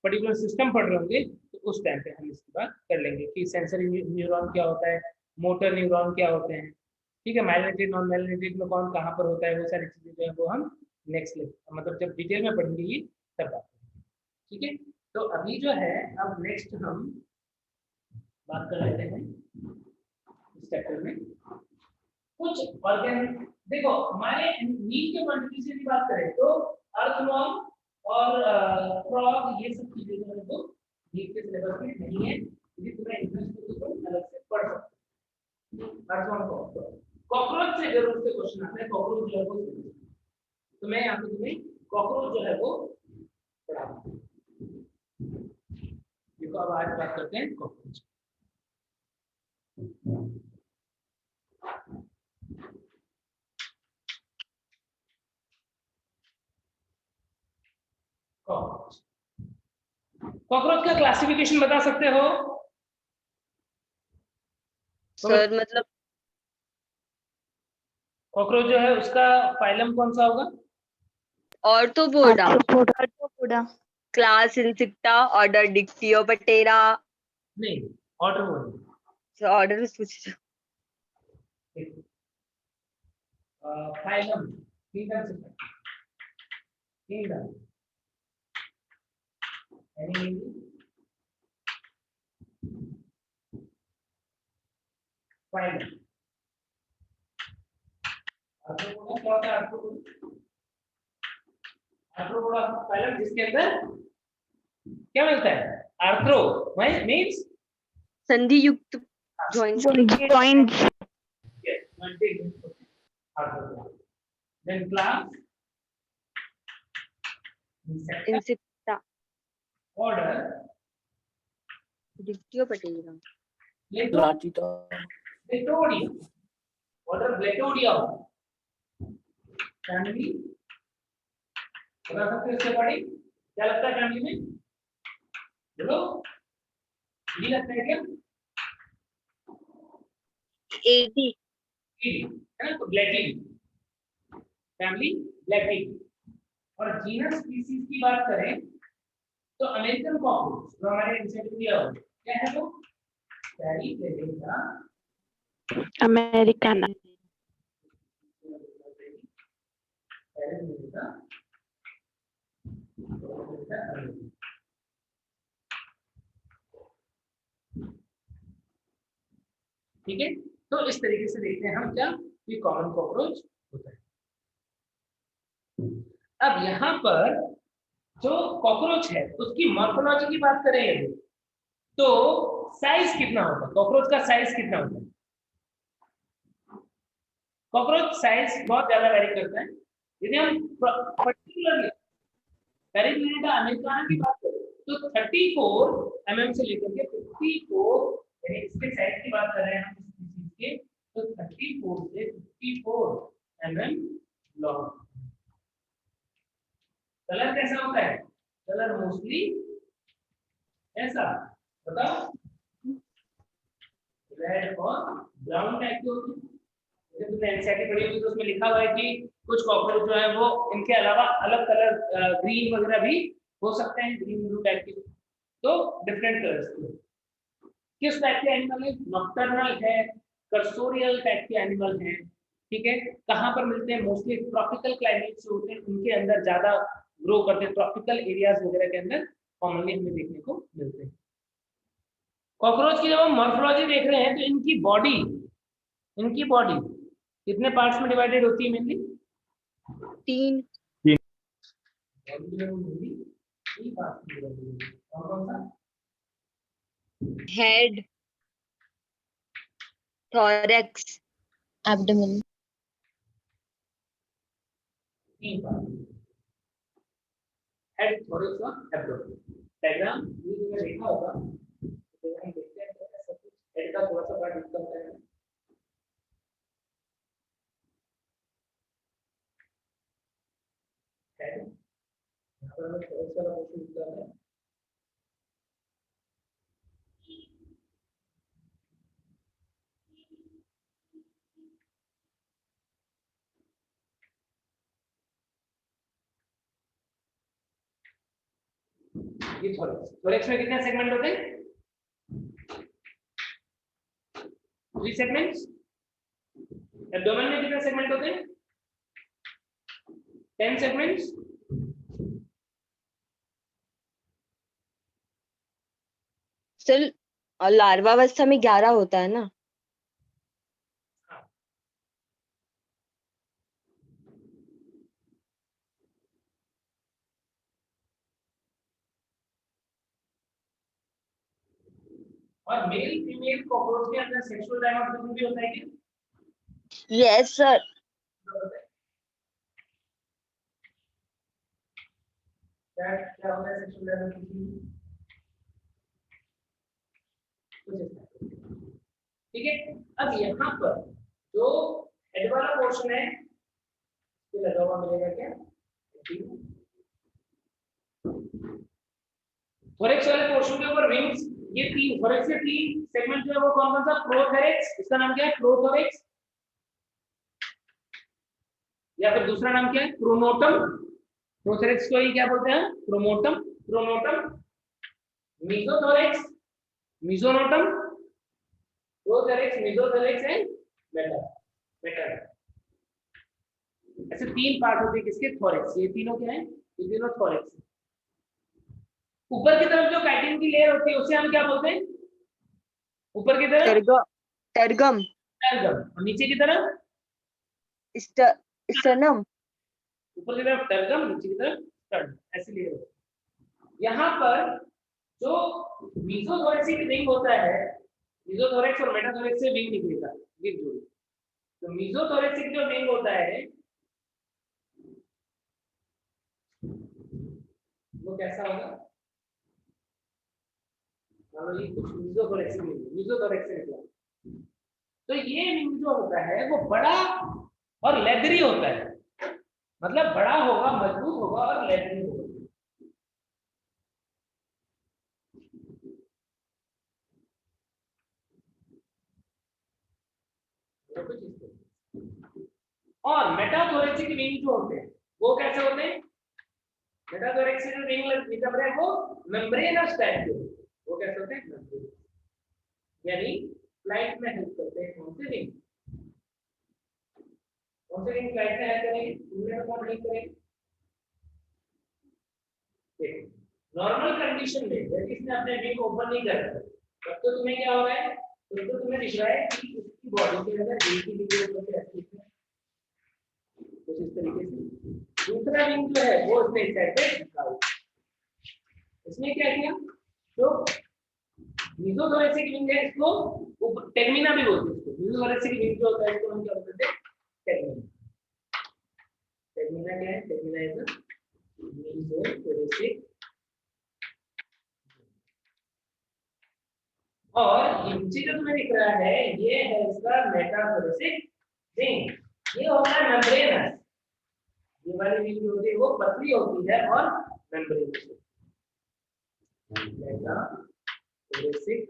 S4: पर्टिकुलर सिस्टम पढ़ रहे होंगे तो उस टाइम पे हम इसकी बात कर लेंगे कि सेंसरी न्यूरॉन क्या होता है, मोटर न्यूरॉन क्या होते हैं, ठीक है, माइलिनेटेड नॉन माइलिनेटेड में कौन कहाँ पर होता है, वो सारी चीजें जो है वो हम नेक्स्ट मतलब जब डिटेल में पढ़ेंगे ये तब बात करेंगे। ठीक है, तो अभी जो है अब नेक्स्ट हम बात कर लेते हैं इस चैप्टर में कुछ ऑर्गन। देखो, हमारे नीड के क्वांटिटी से भी बात करें तो अर्थवर्म और फ्रॉग, ये सब चीजें जो है वो नीड के सिलेबस में नहीं है, यदि तुम्हें इंटरेस्ट हो तो अलग से पढ़ सकते हो। अर्थवर्म को कॉकरोच से जरूर से क्वेश्चन आता है, कॉकरोच जो है वो, तो मैं यहाँ पे तुम्हें कॉकरोच जो है वो पढ़ाऊंगा। देखो, अब आज बात करते हैं कॉकरोच। कॉकरोच का क्लासिफिकेशन बता सकते हो
S5: सर? मतलब
S4: कॉकरोच जो है उसका फाइलम कौन सा होगा?
S5: Arthropoda, class insecta, order dictyoptera.
S4: नहीं, ऑर्डर बोलो।
S5: ऑर्डर पूछ
S4: फाइलम किंगडम फाइलम। आर्थ्रोपोडा क्या होता है? आर्थ्रोपोडा फाइलम जिसके अंदर क्या मिलता है? आर्थ्रो मींस
S5: संधि युक्त
S6: joints.
S4: yes, arthropoda. Then class
S5: insecta,
S4: order
S5: डिक्टियोपटेरा,
S2: Platita.
S4: Blatodia. Order Blatodia. Family बता सकते हो इसके अकॉर्डिंग क्या लगता है फैमिली में? बोलो, ये लगता है क्या?
S5: एडी
S4: है ना, तो ब्लैकिंग फैमिली ब्लैकिंग। और जीनस स्पीसीज की बात करें तो अमेरिकन कॉकरोच जो हमारे इंसेक्ट दिया हुआ क्या है वो? पैरीप्लेटा
S6: Americana.
S4: ठीक है, तो इस तरीके से देखते हैं हम क्या ये कॉमन कॉकरोच होता है। अब यहाँ पर जो कॉकरोच है उसकी मॉर्फोलॉजी की बात करें तो साइज कितना होता है? कॉकरोच का साइज कितना होता है? कॉकरोच साइज बहुत ज्यादा वेरी करता है। यदि हम पर्टिकुलरली पैरीप्लेटा अमेरिकाना की बात करें तो 34 mm से लेकर के 54 यानी इसके साइज की बात कर रहे हैं हम इस स्पीशीज के, तो 34 से 54 mm लॉन्ग। कलर कैसा होता है? कलर मोस्टली ऐसा, बताओ, रेड और ब्राउन टाइप के होते हैं। जैसे तुमने एनसीईआरटी पढ़ी होगी तो उसमें लिखा हुआ है कि कुछ कॉकरोच जो है वो इनके अलावा अलग कलर ग्रीन वगैरह भी हो सकते हैं, ग्रीन ब्लू टाइप के, तो डिफरेंट कलर्स के। किस टाइप के एनिमल है? नॉक्टर्नल है, कर्सोरियल टाइप के एनिमल है। ठीक है, कहाँ पर मिलते हैं? मोस्टली ट्रॉपिकल क्लाइमेट से होते हैं, उनके अंदर ज्यादा ग्रो करते हैं, ट्रॉपिकल एरियाज वगैरह के अंदर कॉमनली हमें देखने को मिलते हैं। कॉकरोच की जब हम मॉर्फोलॉजी देख रहे हैं तो इनकी बॉडी कितने पार्ट्स में डिवाइडेड होती है? Mainly
S5: 3 head, thorax, abdomen.
S4: Head, thorax और एब्डोमेन। डायग्राम ये जो देखा होगा, डायग्राम देखते हैं तो ऐसा कुछ हेड का थोड़ा सा पार्ट दिखता है, हेड यहाँ पर हमें थोरैक्स वाला पोर्शन दिखता है। ये थोरैक्स में कितने सेगमेंट होते हैं? 3 सेगमेंट्स। एब्डोमेन में कितने सेगमेंट होते हैं? 10 सेगमेंट्स।
S5: सर और लार्वा अवस्था में 11 होता है ना?
S4: और मेल फीमेल कॉकरोच के अंदर सेक्सुअल डायमॉर्फिज्म भी होता है क्या?
S5: Yes sir.
S4: क्या होता है सेक्सुअल डायमॉर्फिज्म? ठीक है, अब यहाँ पर जो हेड वाला पोर्शन है ये लगा हुआ मिलेगा क्या? थोरैक्स वाले पोर्शन के ऊपर विंग्स, ये 3 थोरैक्स के 3 सेगमेंट जो है वो कौन कौन सा? प्रोथोरैक्स, इसका नाम क्या है? प्रोथोरैक्स, या फिर दूसरा नाम क्या है? प्रोनोटम। प्रोथोरैक्स को ही क्या बोलते हैं? प्रोमोटम, प्रोनोटम। मीसोथोरैक्स, मीसोनोटम, प्रोथोरैक्स, मीसोथोरैक्स एंड मेटा। ऐसे 3 पार्ट होते हैं किसके? थोरैक्स। ये तीनों क्या है? ये तीनों थोरैक्स। ऊपर की तरफ जो काइटिन की लेयर होती है उसे हम क्या बोलते हैं? ऊपर की तरफ
S5: टर्गम।
S4: और नीचे की तरफ
S5: स्टर्नम।
S4: ऊपर की तरफ टर्गम, नीचे की तरफ स्टर्नम, ऐसे लेयर होती है। यहाँ पर जो मीसोथोरैक्सिक विंग होता है, मीसोथोरैक्स और मेटाथोरैक्स से विंग निकलेगा, ये जोड़ी। तो मीसोथोरैक्सिक जो विंग होता है वो कैसा होगा? मानो ये कुछ मीसोथोरैक्सिक से निकला, तो ये विंग जो होता है वो बड़ा और लेदरी होता है। मतलब बड़ा होगा, मजबूत होगा और लेटरिन होगा। और मेटाथोरेसिक विंग जो होते हैं वो कैसे होते हैं? मेटाथोरेसिक विंग मतलब है वो मेम्ब्रेनस टाइप के, वो कैसे होते हैं? membrane। यानी फ्लाइट में हेल्प करते हैं। कौन से विंग? कौन से विंग फ्लाइट में हेल्प करेंगे? उनमें कौन हेल्प करेंगे? नॉर्मल कंडीशन में जब इसने अपने विंग ओपन नहीं कर रहा तब तो तुम्हें क्या हो रहा है? तब तो तुम्हें दिख रहा है कि उसकी बॉडी के अंदर एक ही विंग ऊपर से एक्टिव है कुछ इस तरीके से। दूसरा विंग जो है वो इसने इस साइड पे रखा हुआ है। इसने क्या किया? तो मेसोथोरेसिक विंग है, इसको टेगमिना भी बोलते हैं। इसको मेसोथोरेसिक विंग जो होता है इसको हम क्या बोलते हैं? टेगमिना। टेगमिना क्या है? टेगमिना इज मेसोथोरेसिक। और ये नीचे जो तुम्हें दिख रहा है ये है इसका मेटाथोरेसिक विंग। ये होता है मेम्ब्रेनस। ये वाली विंग जो होती है वो पतली होती है और मेम्ब्रेनस होती है। मेटाथोरेसिक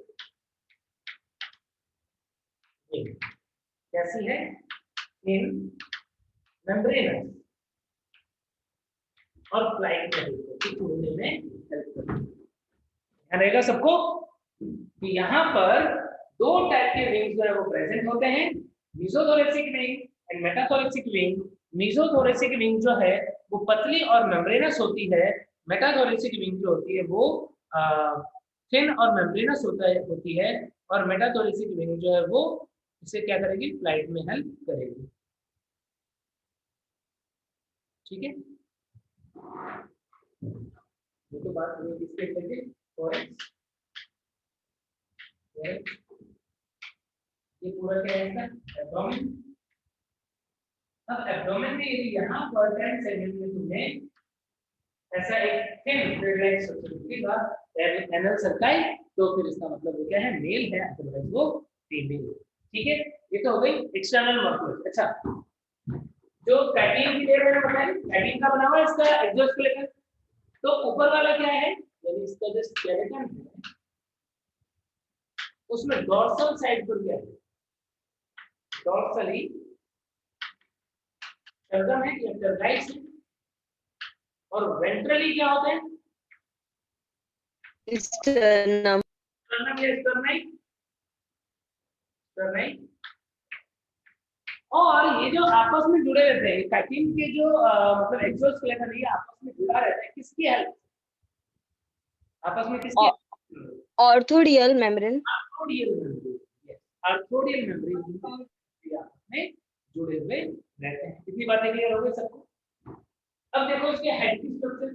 S4: विंग कैसी है? इन मेम्ब्रेनस और फ्लाइट में उड़ने में हेल्प करती है। ध्यान रहेगा सबको कि यहाँ पर दो टाइप के विंग्स जो है वो प्रेजेंट होते हैं, मेसोथोरेसिक wing and metathoracic wing. मेसोथोरेसिक wing जो है वो पतली और मेम्ब्रेनस होती है। मेटाथोरेसिक विंग जो होती है वो थिन और मेम्ब्रेनस होती है। और मेटाथोरेसिक विंग जो है वो इसे क्या करेगी? फ्लाइट में हेल्प करेगी। ठीक है, ये तो बात हुई किसके लिए? थोरेक्स। ये पूरा क्या है इसका? एब्डोमेन। अब एब्डोमेन में यदि यहाँ पर 10 सेकंड में तुम्हें ऐसा एक थिन थ्रेड-लाइक स्ट्रक्चर दिखेगा एनल सर्काई, तो फिर इसका मतलब वो क्या है? मेल है, अदरवाइज वो फीमेल है। ठीक है, ये तो हो गई एक्सटर्नल मॉर्फोलॉजी। अच्छा, जो पैटिंग की लेयर मैंने बताई, पैटिंग का बना हुआ इसका एक्सोस्केलेटन। तो ऊपर वाला क्या है? यानी इसका जो स्केलेटन है उसमें डॉर्सल साइड पर क्या है? डॉर्सली स्टर्नम है, ये टर्गाइट्स है। और वेंट्रली क्या होते हैं?
S5: sternum,
S4: स्टर्नम या स्टर्नाई, स्टर्नाई। और ये जो आपस में जुड़े रहते हैं पैटिंग के जो मतलब एक्सोस्केलेटन है, ये आपस में जुड़ा रहता है किसकी हेल्प? आपस में किसकी?
S5: orthoidal membrane,
S4: arthrodial membrane. Yes, arthrodial membrane में जुड़े हुए रहते हैं। कितनी बातें क्लियर हो गई सबको? अब देखो इसके हेड की स्ट्रक्चर,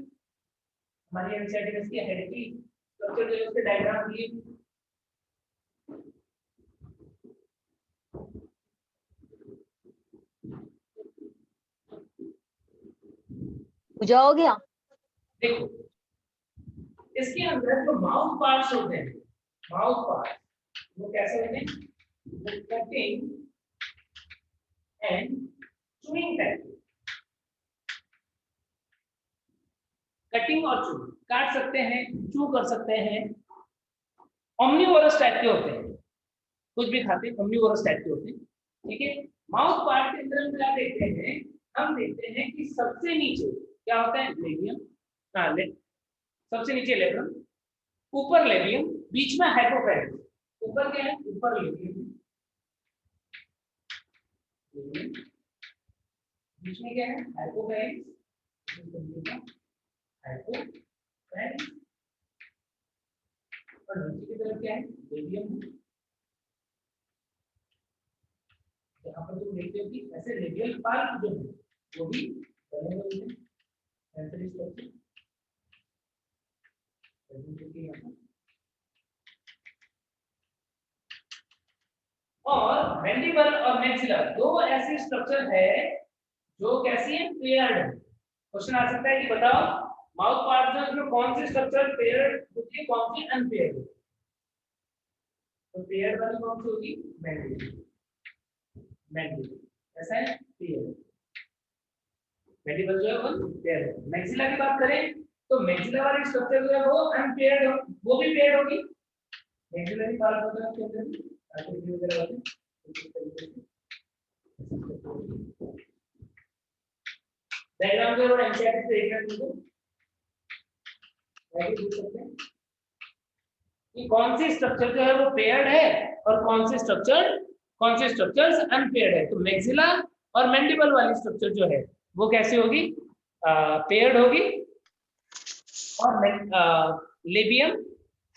S4: हमारी एनसीईआरटी में इसके हेड की स्ट्रक्चर जो है उसके डायग्राम दिए।
S5: पूजा हो गया?
S4: देखो इसके अंदर जो माउथ पार्ट्स होते हैं, माउथ पार्ट वो कैसे होते हैं? Cutting and chewing type. Cutting और चू, काट सकते हैं, चू कर सकते हैं। ओमनिवोरस टाइप के होते हैं, कुछ भी खाते हैं, ओमनिवोरस टाइप के होते हैं। ठीक है, माउथ पार्ट के अंदर हम क्या देखते हैं? हम देखते हैं कि सबसे नीचे क्या होता है? लेबियम। हाँ, सबसे नीचे लेबियम, ऊपर लेबियम, बीच में हाइपोफैरिंक्स। ऊपर क्या है? ऊपर लेबियम, बीच में क्या है? Hypopharynx, hypopharynx. और नीचे की तरफ क्या है? लेबियम। यहाँ पर तुम देखते हो कि ऐसे रेडियल पार्ट जो है वो भी बने हुए हैं सेंसरी स्ट्रक्चर। और मैंडिबल और मैक्सिलर दो ऐसे स्ट्रक्चर है जो कैसी है? पेयर्ड है। क्वेश्चन आ सकता है कि बताओ माउथ पार्ट जो इसमें कौन सी स्ट्रक्चर पेयर्ड होती है, कौन सी अनपेयर्ड होती है? तो पेयर्ड वाली कौन सी होगी? मैंडिबल। मैंडिबल ऐसा है पेयर्ड। मैंडिबल जो है वो पेयर है। मैक्सिला की बात करें तो मैक्सिला वाली स्ट्रक्चर जो है वो अनपेयर्ड हो, वो भी पेयर्ड होगी। मैक्सिलरी पार्ट होता है उसके अंदर भी आर्टिफिशियल वगैरह होते हैं। डायग्राम जो है एनसीईआरटी से एक मिनट को आगे पूछ सकते हैं कि कौन सी स्ट्रक्चर जो है वो पेयर्ड है और कौन से स्ट्रक्चर्स अनपेयर्ड है। तो मैक्सिला और मैंडिबल वाली स्ट्रक्चर जो है वो कैसी होगी, पेयर्ड होगी, और लेबियम,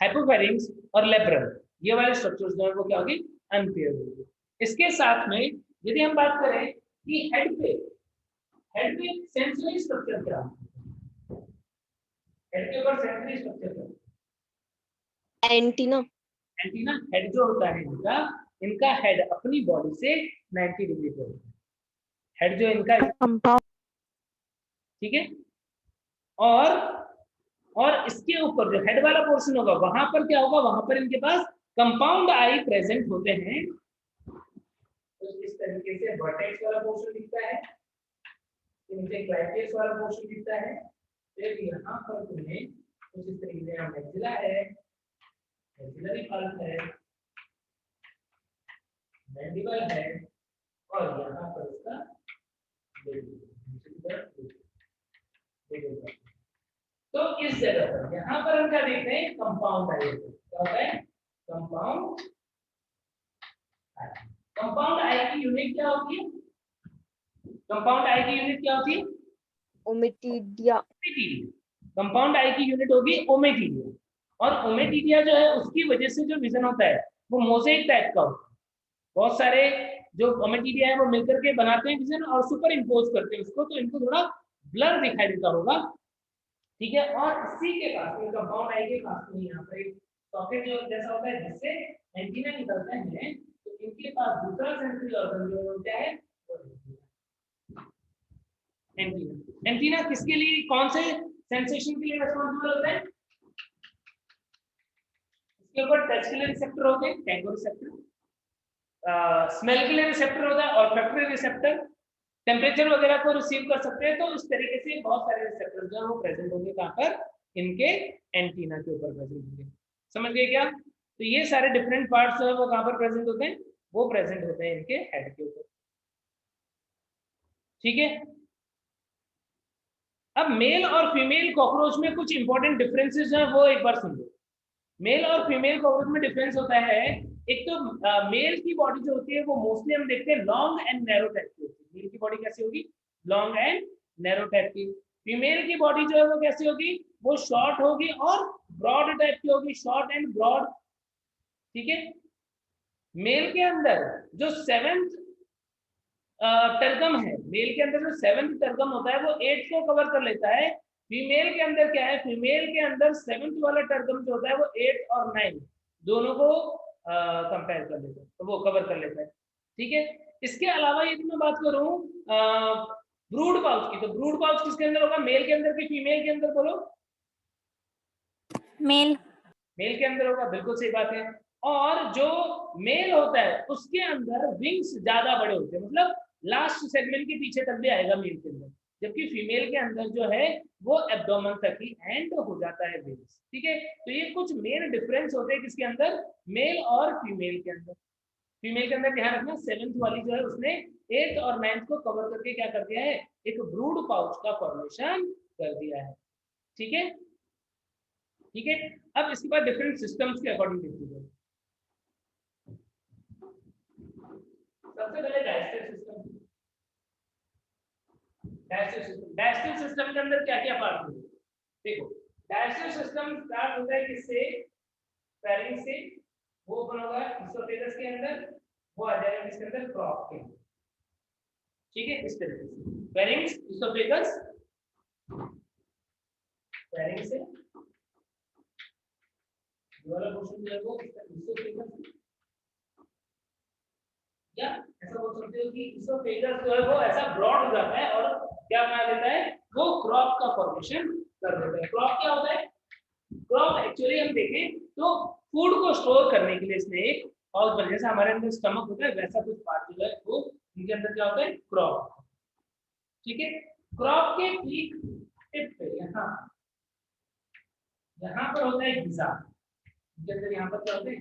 S4: हाइपोफैरिंक्स और लेब्रम ये वाले स्ट्रक्चर्स जो है वो क्या होगी, अनपेयर्ड होगी। इसके साथ में यदि हम बात करें कि हेड पे सेंसरी स्ट्रक्चर क्या है, हेड के ऊपर सेंसरी स्ट्रक्चर क्या है,
S5: एंटीना।
S4: एंटीना। हेड जो होता है इनका हेड अपनी बॉडी से 90 डिग्री पे होता है, हेड जो इनका,
S6: Compound.
S4: ठीक है। और इसके ऊपर जो हेड वाला पोर्शन होगा वहां पर क्या होगा, वहां पर इनके पास कंपाउंड आई प्रेजेंट होते हैं। तो इस तरीके से वर्टेक्स वाला पोर्शन दिखता है, इनसे क्लाइटेस वाला पोर्शन दिखता है। फिर यहाँ पर तुम्हें कुछ इस तरीके से मैक्सिला है, मैक्सिलरी पार्ट है, मैंडिबल है, और यहाँ पर इसका तो इस जगह पर यहाँ पर हम क्या देखते हैं, कंपाउंड आई। क्या होता है, कंपाउंड आई। कंपाउंड आई की यूनिट क्या होती है, कंपाउंड आई की यूनिट क्या होती है,
S5: ओमेटिडिया।
S4: कंपाउंड आई की यूनिट होगी ओमेटिडिया। और ओमेटिडिया जो है उसकी वजह से जो विजन होता है वो मोज़ेक टाइप का होता है। बहुत सारे जो ओमेटिडिया है वो मिलकर के बनाते हैं विजन और सुपर इम्पोज करते हैं उसको, तो इनको थोड़ा ब्लर दिखाई देता होगा, ठीक है। और इसी के पास में कंपाउंड आई के पास में यहाँ पर एक सॉकेट जो जैसा होता है जिससे एंटीना निकलते हैं, तो इनके पास दूसरा सेंसरी ऑर्गन जो होता है एंटीना। एंटीना किसके लिए, कौन से सेंसेशन के लिए रिस्पांसिबल होता है, इसके ऊपर टच के लिए रिसेप्टर होते हैं, टैंगो रिसेप्टर, स्मेल के लिए रिसेप्टर होता है और ऑल्फैक्टरी रिसेप्टर, टेम्परेचर वगैरह को रिसीव कर सकते हैं। तो इस तरीके से बहुत सारे रिसेप्टर जो है वो प्रेजेंट होंगे कहाँ पर, इनके एंटीना के ऊपर प्रेजेंट होंगे। समझ गए क्या, तो ये सारे डिफरेंट पार्ट्स जो है वो कहाँ पर प्रेजेंट होते हैं, वो प्रेजेंट होते हैं इनके हेड के ऊपर, ठीक है। अब मेल और फीमेल कॉकरोच में कुछ इंपॉर्टेंट डिफरेंसेस हैं वो एक बार सुन लो। मेल और फीमेल कॉकरोच में डिफरेंस होता है, एक तो मेल की बॉडी जो होती है वो मोस्टली हम देखते हैं लॉन्ग एंड नैरो टाइप की होती है। मेल की बॉडी कैसी होगी, लॉन्ग एंड नैरो टाइप की। फीमेल की बॉडी जो है वो कैसी होगी, वो शॉर्ट होगी और ब्रॉड टाइप की होगी, शॉर्ट एंड ब्रॉड, ठीक है। मेल के अंदर जो 7th टर्गम है, मेल के अंदर जो 7th टर्गम होता है वो 8th को कवर कर लेता है। फीमेल के अंदर क्या है, फीमेल के अंदर 7th वाला टर्गम जो होता है वो 8 और 9 दोनों को कंपेयर कर लेता है, तो वो कवर कर लेता है, ठीक है। इसके अलावा यदि मैं बात करूं ब्रूड पाउच की, तो ब्रूड पाउच किसके अंदर होगा, मेल के अंदर कि फीमेल के अंदर, बोलो।
S6: Male.
S4: मेल के अंदर होगा, बिल्कुल सही बात है। और जो मेल होता है उसके अंदर विंग्स ज्यादा बड़े होते हैं, मतलब लास्ट सेगमेंट के पीछे तक भी आएगा मेल के अंदर, जबकि फीमेल के अंदर जो है वो एब्डोमेन तक ही एंड हो जाता है विंग्स, ठीक है। तो ये कुछ मेन डिफरेंस होते हैं किसके अंदर, मेल और फीमेल के अंदर। फीमेल के अंदर ध्यान रखना 7th वाली जो है उसने 8th और 9th को कवर करके क्या कर दिया है, एक ब्रूड पाउच का फॉर्मेशन कर दिया है, ठीक है, ठीक है। अब इसके बाद डिफरेंट सिस्टम्स के अकॉर्डिंग देखिए। सबसे पहले डायस्टल सिस्टम। डायस्टल सिस्टम के अंदर क्या क्या पार्ट होते हैं, देखो। डायस्टल सिस्टम स्टार्ट होता है किससे, फेरिंक्स से, वो ओपन होगा इसोफेगस के अंदर, वो आ जाएगा किसके अंदर, क्रॉप के अंदर, ठीक है। इस तरीके से फेरिंक्स, इसोफेगस, फेरिंक्स से वाला पोर्शन जो है वो इसोफेगस, या ऐसा बोल सकते हो कि इसोफेगस जो है वो ऐसा ब्रॉड हो जाता है और क्या बना देता है, वो क्रॉप का फॉर्मेशन कर देता है। क्रॉप क्या होता है, क्रॉप एक्चुअली हम देखें तो फूड को स्टोर करने के लिए इसने एक और जैसा हमारे अंदर स्टमक होता है वैसा कुछ पार्ट जो है वो इनके अंदर क्या होता है, क्रॉप, ठीक है। क्रॉप के पीक टिप पे यहाँ पर होता है गिजार्ड, जैसे यहाँ पर क्या होता है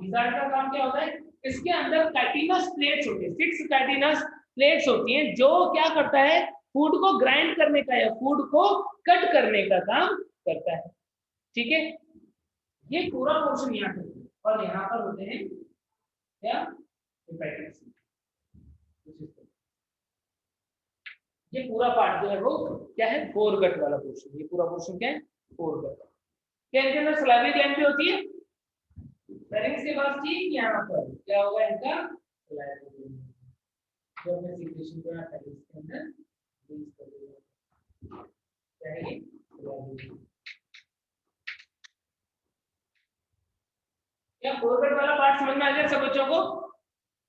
S4: गिजार्ड का काम क्या होता है, इसके अंदर काइटिनस प्लेट्स होती है, 6 काइटिनस प्लेट्स होती हैं, जो क्या करता है, फूड को ग्राइंड करने का या फूड को कट करने का काम करता है। ठीक है, ये पूरा पोर्शन यहाँ पर और यहाँ पर होते हैं क्या, हेपेटिक्स। ये पूरा पार्ट जो है वो क्या है, फोरगट वाला पोर्शन। ये पूरा पोर्शन क्या है, फोरगट। क्या इनके अंदर सलाइवरी ग्लैंड भी होती है, फेरिंग्स के पास ठीक यहाँ पर क्या होगा इनका सलाइवरी ग्लैंड, जो अपने सीक्रेशन को यहाँ फेरिंग्स के अंदर रिलीज कर देगा। क्या है ये सलाइवरी ग्लैंड। क्या फोरगट वाला पार्ट समझ में आ गया सब बच्चों को?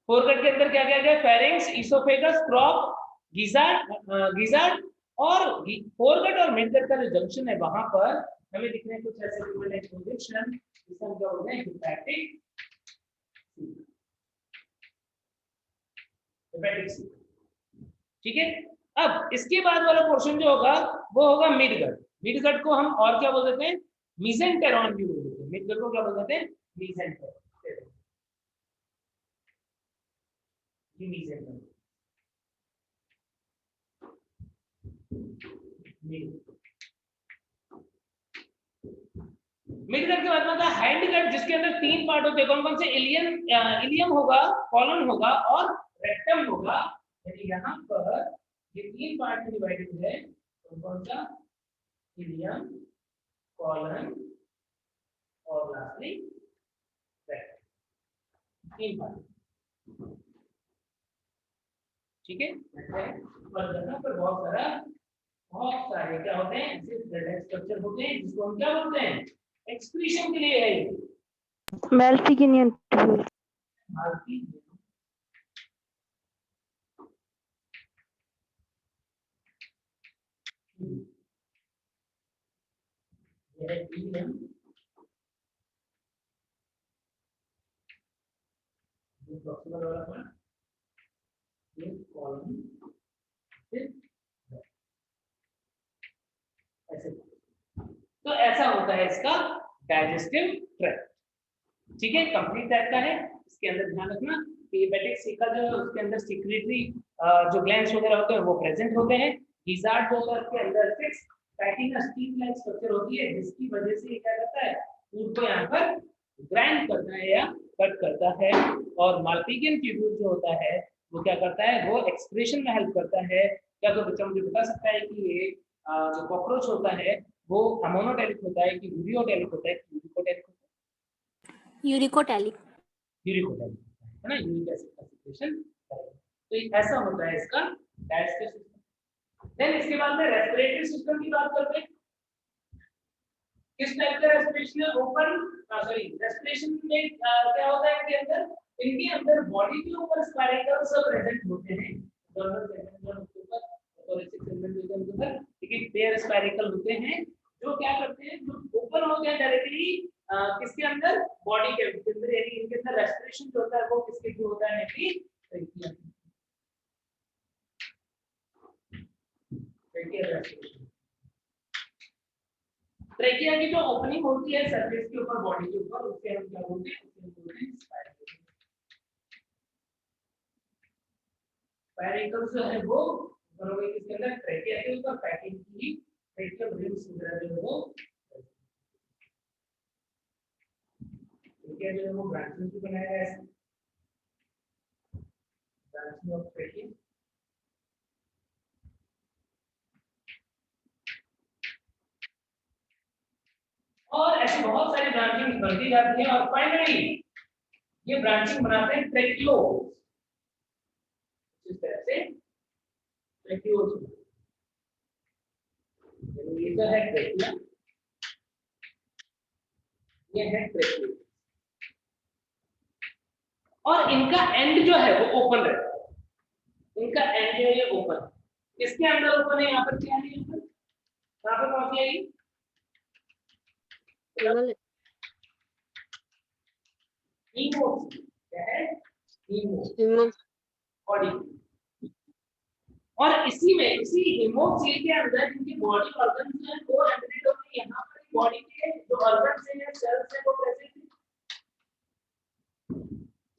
S4: फोरगट के अंदर क्या क्या है, फेरिंग्स, इसोफेगस, क्रॉप, गिजार्ड और फोरगट और मिडगट का जो जंक्शन है वहां पर हमें दिख रहे हैं कुछ ऐसे प्रोजेक्शन, जिसको हम क्या बोलते हैं, हेपेटिक सीक। ठीक है, अब इसके बाद वाला पोर्शन जो होगा वो होगा मिडगट। मिडगट को हम और क्या बोल देते हैं, मीसेंटेरॉन भी बोल देते हैं। मिडगट को क्या बोल देते हैं, मीसेंटेरॉन। ये मीसेंटेरॉन मिडगट के बाद में आता है हैंडगट, जिसके अंदर 3 पार्ट होते हैं। कौन कौन से, इलियम होगा, कॉलन होगा और रेक्टम होगा। यानी यहाँ पर ये 3 पार्ट में डिवाइडेड है। कौन कौन सा, इलियम, कॉलन और लास्टली रेक्टम, 3 पार्ट। ठीक है, और यहाँ पर बहुत सारे क्या होते हैं, ऐसे ब्लड स्ट्रक्चर होते हैं, जिसको हम क्या बोलते हैं, एक्सक्रीशन के लिए है।
S6: Malpighian tubule.
S4: तो ऐसा होता है इसका डाइजेस्टिव ट्रैक्ट। ठीक है, कंप्लीट टाइप का है। इसके अंदर ध्यान रखना कि हेपेटिक सी का जो उसके अंदर सिक्रेटरी जो ग्लैंड्स वगैरह होते हैं वो प्रेजेंट होते हैं। गिजार्ड जो होता है उसके अंदर 6 काइटिनस टीथ लाइक स्ट्रक्चर होती है, जिसकी वजह से ये क्या करता है, फूड को यहाँ पर ग्राइंड करता है या कट करता है। और माल्पीगियन ट्यूब्यूल जो होता है वो क्या करता है, वो एक्सक्रीशन में हेल्प करता है। क्या कोई बच्चा मुझे बता सकता है कि ये जो कॉकरोच होता है वो अमोनोटेलिक होता है कि यूरियोटेलिक होता है, यूरिकोटेलिक होता है?
S7: यूरिकोटैलिक।
S4: यूरिकोटेलिक है ना, यूरिक एसिड का सिक्रेशन करेगा। तो ये ऐसा होता है इसका डाइजेस्टिव सिस्टम। देन इसके बाद में रेस्पिरेटरी सिस्टम की बात करते हैं। किस टाइप का रेस्पिरेशन है, ओपन रेस्पिरेशन में क्या होता है इनके अंदर बॉडी के ऊपर स्पाइरल्स प्रेजेंट होते हैं, डोर्सल सेगमेंट के ऊपर और इस सेगमेंट के ऊपर, ठीक है, पेयर स्पाइरल होते हैं जो क्या करते हैं, जो ओपन होते हैं डायरेक्टली किसके अंदर, बॉडी के अंदर। यानी इनके अंदर रेस्पिरेशन जो होता है वो किसके थ्रू होता है, ट्रेकिया रेस्पिरेशन। ट्रेकिया की जो ओपनिंग होती है सरफेस के ऊपर, बॉडी के ऊपर, उससे हम क्या बोलते हैं, उसे बोलते हैं स्पाइरल। स्पाइरल जो है वो बरोबर किसके अंदर, ट्रेकिया के ऊपर, पैकिंग की ट्रेकियल रिंग्स वगैरह जो है वो ट्रेकिया जो है वो ब्रांचिंग से बनाया गया है, ब्रांचिंग ऑफ ट्रेकिया। और ऐसी बहुत सारी ब्रांचिंग बनती जाती है और फाइनली ये ब्रांचिंग बनाते हैं ट्रेकियोल्स। इस तरह से ट्रेकियोल्स, ये तो है ट्रेकिया, ये है ट्रेकियोल, और इनका एंड जो है वो ओपन रहता है। इनका एंड जो है ये ओपन, इसके अंदर ओपन है, यहाँ पर क्या है, यहाँ पर कौन सी आएगी, क्या है, बॉडी। और इसी में इसी हीमोसील के अंदर इनकी बॉडी ऑर्गन जो है वो एम्बेडेड होते हैं। यहाँ पर बॉडी के जो ऑर्गन से है सेल्स है वो प्रेजेंट है।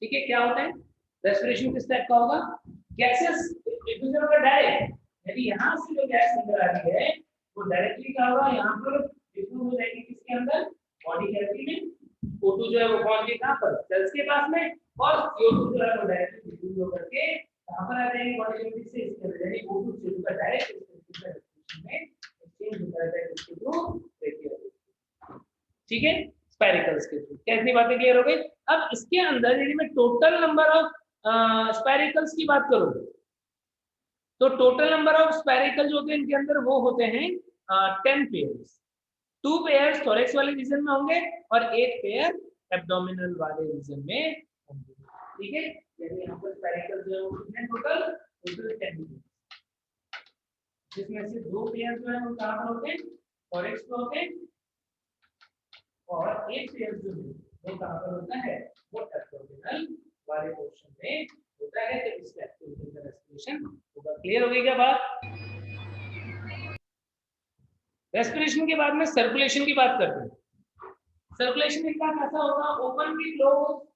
S4: ठीक है, क्या होता है रेस्पिरेशन किस टाइप का होगा, गैसेस डिफ्यूजन होगा डायरेक्ट, यदि यहाँ से जो गैस अंदर आ रही है वो डायरेक्टली क्या होगा, यहाँ पर डिफ्यूज हो जाएगी किसके अंदर, बॉडी कैविटी में। O2 जो है वो पहुंच गई कहाँ पर, सेल्स के पास में, और CO2 जो है वो डायरेक्टली डिफ्यूज होकर के कहाँ पर आ जाएगी, बॉडी कैविटी से इसके अंदर, यानी O2 CO2 का डायरेक्ट रेस्पिरेशन में एक्सचेंज होता है इसके थ्रू ब्रेकियल। ठीक है, स्पाइरिकल्स के थ्रू। कैसी बातें क्लियर हो गई। अब इसके अंदर यदि मैं टोटल नंबर ऑफ स्पाइरिकल्स की बात करूं तो टोटल नंबर ऑफ स्पाइरिकल जो होते हैं इनके अंदर वो होते हैं 10 पेयर्स। 2 पेयर्स थोरेक्स वाले रीजन में होंगे और 1 पेयर एब्डोमिनल वाले रीजन में होंगे। ठीक है, यानी यहाँ पर स्पाइरिकल जो है वो कितने टोटल 10 पेयर्स, जिसमें से 2 पेयर जो है वो कहाँ पर होते हैं, थोरेक्स पे होते हैं, और 1 पेयर जो है वो कहाँ पर होता है, वो एब्डोमिनल वाले पोर्शन में होता है। तो इसका रेस्पिरेशन होगा। क्लियर हो गई क्या बात। रेस्पिरेशन के बाद में सर्कुलेशन की बात करते हैं। सर्कुलेशन इनका कैसा होगा, ओपन की क्लोज,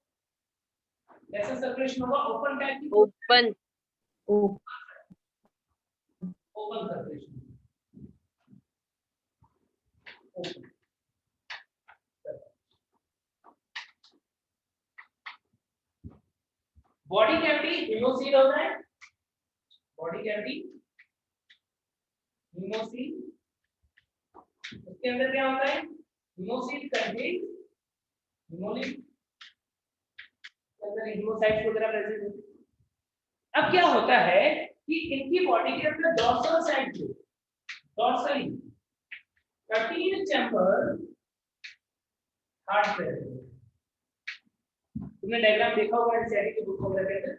S4: कैसा सर्कुलेशन होगा, ओपन टाइप की,
S5: open
S4: open circulation, open. Body cavity haemocoel होता है, बॉडी कैविटी हीमोसील, उसके अंदर क्या होता है, हीमोसील कंटेन हीमोलिन, अंदर हीमोसाइट्स वगैरह प्रेजेंट होते हैं। अब क्या होता है कि इनकी बॉडी के अंदर डॉर्सल साइड जो डॉर्सली 13 चैम्बर हार्ट प्रेजेंट है। तुमने डायग्राम देखा होगा एनसीईआरटी की बुक वगैरह के अंदर।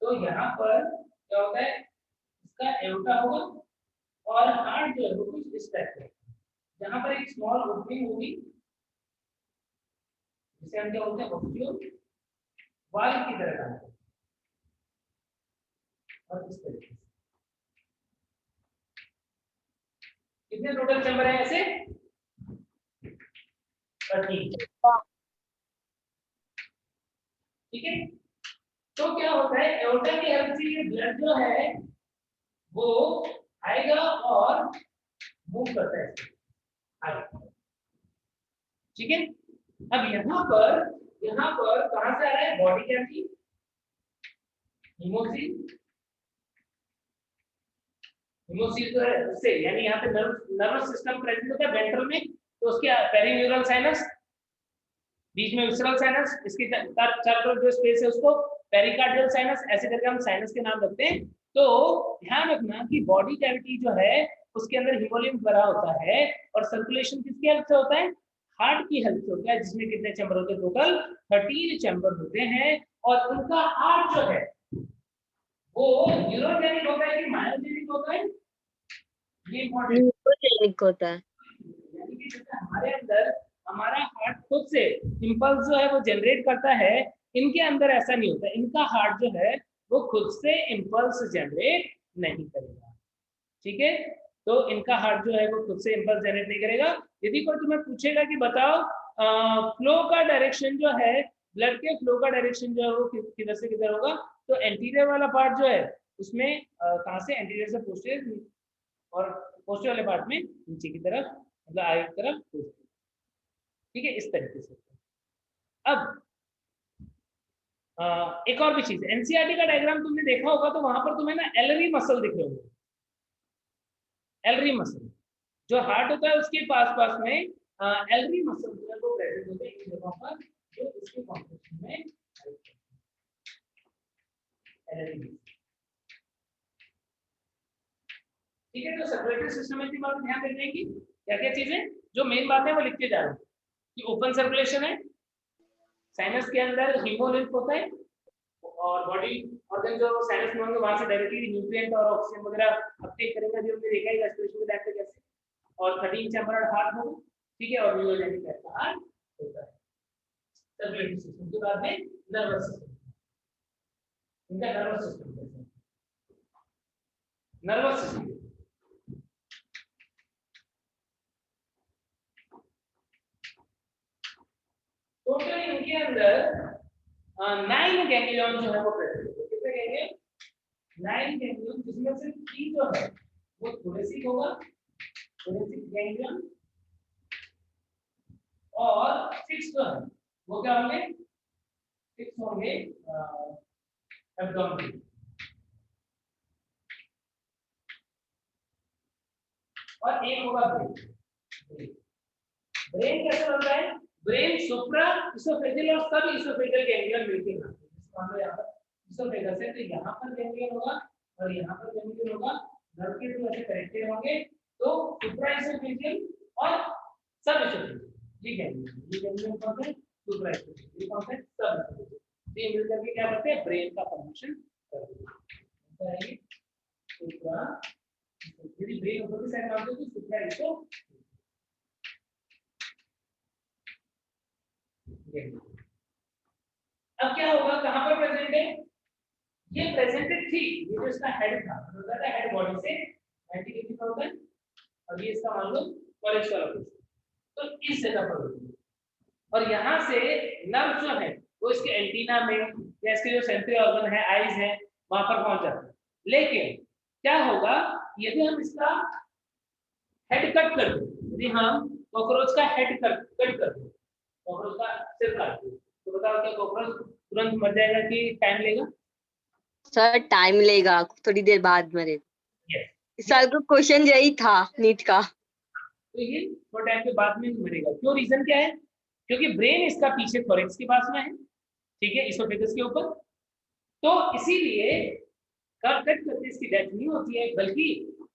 S4: तो यहाँ पर क्या होता है, इसका एओर्टा होगा और हार्ट जो है वो कुछ इस टाइप का, जहाँ पर एक स्मॉल ओपनिंग होगी जिसे हम क्या बोलते हैं, ऑक्यूल वाल्व की तरह काम करता है, और इस तरीके से। कितने टोटल चैम्बर है ऐसे, 13। ठीक है, तो क्या होता है, एओर्टा की हेल्प से ये ब्लड जो है वो आएगा और मूव करता है आएगा। ठीक है, अब यहाँ पर कहां से आ रहा है, बॉडी कैविटी हीमोसील, हीमोसील जो है उससे, यानी यहाँ पे नर्वस सिस्टम प्रेजेंट होता है वेंट्रल में, तो उसके पेरीन्यूरल साइनस, बीच में विसरल साइनस, इसके चारों तरफ जो स्पेस है उसको पेरिकार्डियल साइनस, ऐसे करके हम साइनस के नाम रखते हैं। तो ध्यान रखना कि बॉडी कैविटी जो है उसके अंदर हीमोलिन भरा होता है, और सर्कुलेशन किसकी हेल्प से होता है, हार्ट की हेल्प से होता है, जिसमें कितने चैम्बर होते हैं, टोटल 13 चैम्बर होते हैं। और उनका हार्ट जो है वो न्यूरोजेनिक होता है कि मायोजेनिक होता है, ये
S5: न्यूरोजेनिक होता है।
S4: यानी कि जैसे हमारे अंदर हमारा हार्ट खुद से इंपल्स जो है वो जनरेट करता है, इनके अंदर ऐसा नहीं होता। इनका हार्ट जो है वो खुद से इंपल्स जनरेट नहीं करेगा। ठीक है, तो इनका हार्ट जो है वो खुद से इंपल्स जनरेट नहीं करेगा। यदि कोई तुम्हें पूछेगा कि बताओ फ्लो का डायरेक्शन जो है, ब्लड के फ्लो का डायरेक्शन जो है वो किधर से किधर होगा, तो एंटीरियर वाला पार्ट जो है उसमें कहाँ से, एंटीरियर से पोस्टीरियर, और पोस्टीरियर वाले पार्ट में नीचे की तरफ, मतलब आगे की तरफ। ठीक है, इस तरीके से। अब एक और भी चीज, एनसीईआरटी का डायग्राम तुमने देखा होगा तो वहां पर तुम्हें ना एलरी मसल दिख रहे होंगे। एलरी मसल जो हार्ट होता है उसके पास में एलरी मसल जो है वो प्रेजेंट होते हैं इन जगहों पर, जो इसके कॉन्ट्रैक्शन में हेल्प करते हैं। एलरी, ठीक है। तो सर्कुलेटरी सिस्टम की बात ध्यान रखने की क्या क्या चीजें, जो मेन बात है वो लिखते जा रहा हूँ कि ओपन सर्कुलेशन है, साइनस के अंदर हीमोलिंफ होता है, और बॉडी ऑर्गन जो साइनस में होंगे वहां से डायरेक्टली न्यूट्रिएंट और ऑक्सीजन वगैरह अपटेक करेगा, जो हमने देखा है रेस्पिरेशन के टाइम पे कैसे। और 13 चैम्बर हार्ट होगा, ठीक है, और न्यूरोजेनिक ऐसा हार्ट होता है। सर्कुलेटरी सिस्टम के बाद में नर्वस सिस्टम, इनका नर्वस सिस्टम कैसा है, नर्वस सिस्टम। टोटल इनके अंदर 9 गैंग्लियन जो है वो प्रेजेंट है। कितने गैंग्लियन? 9 गैंग्लियन, जिसमें से 3 जो है वो थोरेसिक होगा, थोरेसिक गैंग्लियन, और 6 जो है वो क्या होंगे? 6 होंगे एब्डोमिनल। और एक होगा ब्रेन। ब्रेन कैसे बनता है? ब्रेन सुप्रा इसोफेजियल और सब इसोफेजियल गैंग्लियन मिलके बनते हैं। मान लो यहाँ पर इसोफेगस है तो यहाँ पर गैंग्लियन होगा और यहाँ पर गैंग्लियन होगा, नर्व के थ्रू ऐसे कनेक्टेड होंगे, तो सुप्रा इसोफेजियल और सब इसोफेजियल ये गैंग्लियन कौन है? सुप्रा इसोफेजियल, ये कौन है? सब इसोफेजियल। ये मिल करके क्या करते हैं? ब्रेन का फंक्शन करते हैं। ये सुप्रा, यदि ब्रेन ऊपर की साइड मानते हो तो सुप्रा इसो। अब क्या होगा? कहां पर प्रेजेंट है? ये प्रेजेंटेड थी, ये जो इसका हेड था, मतलब था हेड बॉडी से 90 डिग्री पर होता है, और ये इसका मान लो कोलेस्ट्रॉल है, तो इस जगह पर होती है। और यहाँ से नर्व जो है वो इसके एंटीना में या इसके जो सेंट्री ऑर्गन है, आईज है, वहां पर पहुंच जाते हैं। लेकिन क्या होगा यदि हम इसका हेड कट कर दें? यदि हम कॉकरोच का हेड कट कर दें, कॉकरोच का सिर काट दें, तो बताओ क्या कॉकरोच तुरंत मर जाएगा कि टाइम लेगा?
S5: सर टाइम लेगा, थोड़ी देर बाद मरेगा।
S4: yes.
S5: इस साल का क्वेश्चन यही था नीट का।
S4: तो ये थोड़ा टाइम के बाद में मरेगा। क्यों? रीजन क्या है? क्योंकि ब्रेन इसका पीछे थोरेक्स के पास में है, ठीक है, इसोफेगस के ऊपर, तो इसीलिए कट करके इसकी डेथ नहीं होती है, बल्कि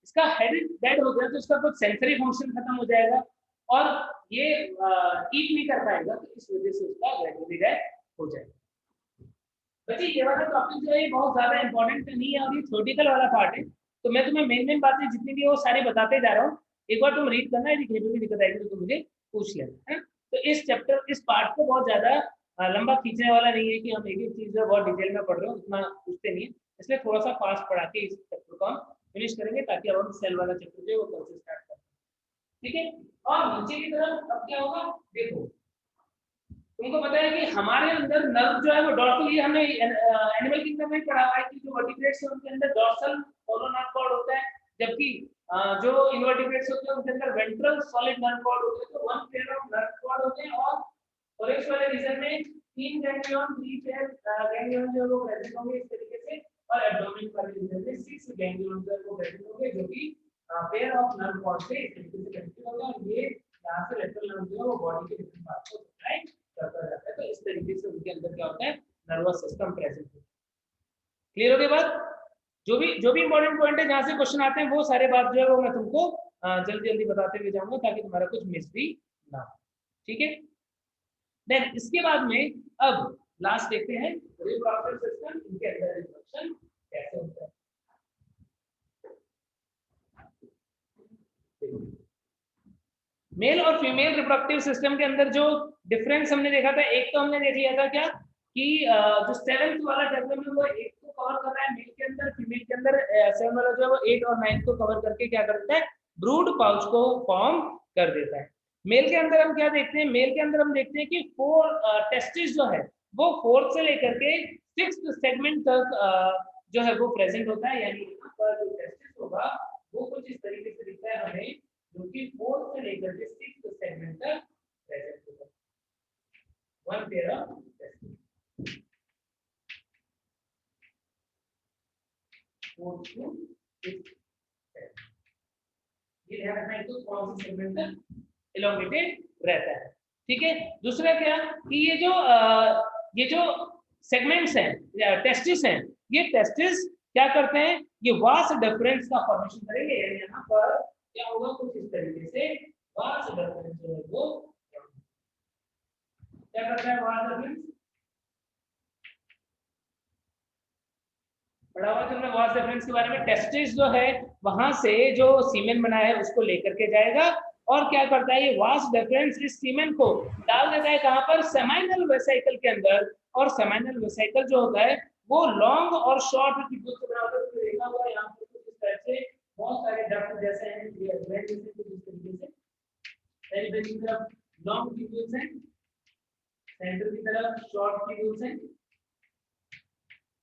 S4: इसका हेड डेड हो गया तो इसका कुछ सेंसरी फंक्शन खत्म हो जाएगा और ये ईट नहीं कर पाएगा, तो इस वजह से उसका ग्रेजुअली डेथ हो जाएगा। बच्चे ये वाला टॉपिक जो है बहुत ज्यादा इंपॉर्टेंट नहीं है और ये थ्योरेटिकल वाला पार्ट है, तो मैं तुम्हें मेन बातें जितनी भी वो सारी बताते जा रहा हूँ। एक बार तुम रीड करना, यदि कहीं भी दिक्कत आएगी तो तुम मुझे पूछ लेना, है। तो इस चैप्टर, इस पार्ट को बहुत ज्यादा लंबा खींचने वाला नहीं है कि हम एक एक चीज जो बहुत डिटेल में पढ़ रहे हो, उतना पूछते नहीं है, इसलिए थोड़ा सा फास्ट पढ़ा के इस चैप्टर को हम फिनिश करेंगे, ताकि अब हम सेल वाला चैप्टर जो है वो कल से स्टार्ट करें, ठीक है। और नीचे की तरफ अब क्या होगा? देखो, तुमको पता है कि हमारे अंदर नर्व जो है वो डॉर्सल, ये हमने एनिमल किंगडम में पढ़ा हुआ है कि जो वर्टिब्रेट्स है उनके अंदर डॉर्सल होलो नर्व कॉर्ड होता है, जबकि जो इनवर्टिब्रेट्स होते हैं उनके अंदर वेंट्रल सॉलिड नर्व कॉर्ड होते हैं। तो one pair of nerve cord होते हैं और थोरेक्स वाले रीजन में 3 गैंग्लियन, 3 पेयर गैंग्लियन जो वो प्रेजेंट होंगे इस तरीके से, और एब्डोमेन वाले रीजन में 6 गैंग्लियन जो वो प्रेजेंट होंगे, जो कि पेयर ऑफ नर्व कॉर्ड से इस तरीके से कनेक्टेड होंगे, और ये यहां से लेटरल नर्व जो है वो बॉडी के डिफरेंट पार्ट्स को सप्लाई करता जाता है। तो इस तरीके से उनके अंदर क्या होता है? नर्वस सिस्टम प्रेजेंट होता है। क्लियर हो गया बात? जो भी इंपॉर्टेंट पॉइंट है जहां से क्वेश्चन आते हैं वो सारे बात जो है वो मैं तुमको जल्दी बताते हुए जाऊंगा, ताकि तुम्हारा कुछ मिस भी ना हो, ठीक है। देन इसके बाद में अब लास्ट देखते हैं रिप्रोडक्टिव सिस्टम, इनके अंदर रिप्रोडक्शन कैसे होता है। मेल और फीमेल रिप्रोडक्टिव सिस्टम के अंदर जो डिफरेंस हमने देखा था, एक तो हमने देख लिया था क्या कि जो 7th वाला डेवलपमेंट वो 8 को कवर कर रहा है मेल के अंदर, फीमेल के अंदर 7 वाला जो है वो 8 और 9 को कवर करके क्या करता है? ब्रूड पाउच को फॉर्म कर देता है। मेल के अंदर हम क्या देखते हैं? मेल के अंदर हम देखते हैं कि 4 टेस्टिस जो है वो 4th से लेकर के 6th सेगमेंट तक जो है वो प्रेजेंट होता है, यानी यहाँ पर जो टेस्टिस होगा वो कुछ इस तरीके से दिखता है हमें, जो कि 4th से लेकर के 6th सेगमेंट तक प्रेजेंट होगा। One pair of testis, 4 to 6 ये ध्यान रखना है तो कौन से सेगमेंट तक इलोंगेटेड रहता है, ठीक है। दूसरा क्या कि ये जो सेगमेंट्स हैं, टेस्टिस हैं, ये टेस्टिस क्या करते हैं? ये वास डिफरेंस का फॉर्मेशन करेंगे, यानी यहाँ पर क्या होगा? कुछ इस तरीके से वास डिफरेंस जो है वो क्या करता है? वास डिफरेंस पढ़ा हुआ तुमने वास डिफरेंस के बारे में। टेस्टिस जो है वहां से जो सीमेन बना है उसको लेकर के जाएगा और क्या करता है? ये वास डिफरेंस इस सीमेन को डाल देता है कहां पर? सेमाइनल वेसिकल के अंदर, और सेमाइनल वेसिकल जो होता है वो लॉन्ग और शॉर्ट ट्यूब्यूल से बना होता है। देखा होगा यहाँ पर टाइप से बहुत सारे डक्ट जैसे हैं, ये ग्लैंड जैसे कुछ इस तरीके से। सेल बेस की तरफ लॉन्ग ट्यूब्यूल्स हैं, सेंटर की तरफ शॉर्ट ट्यूब्यूल्स हैं,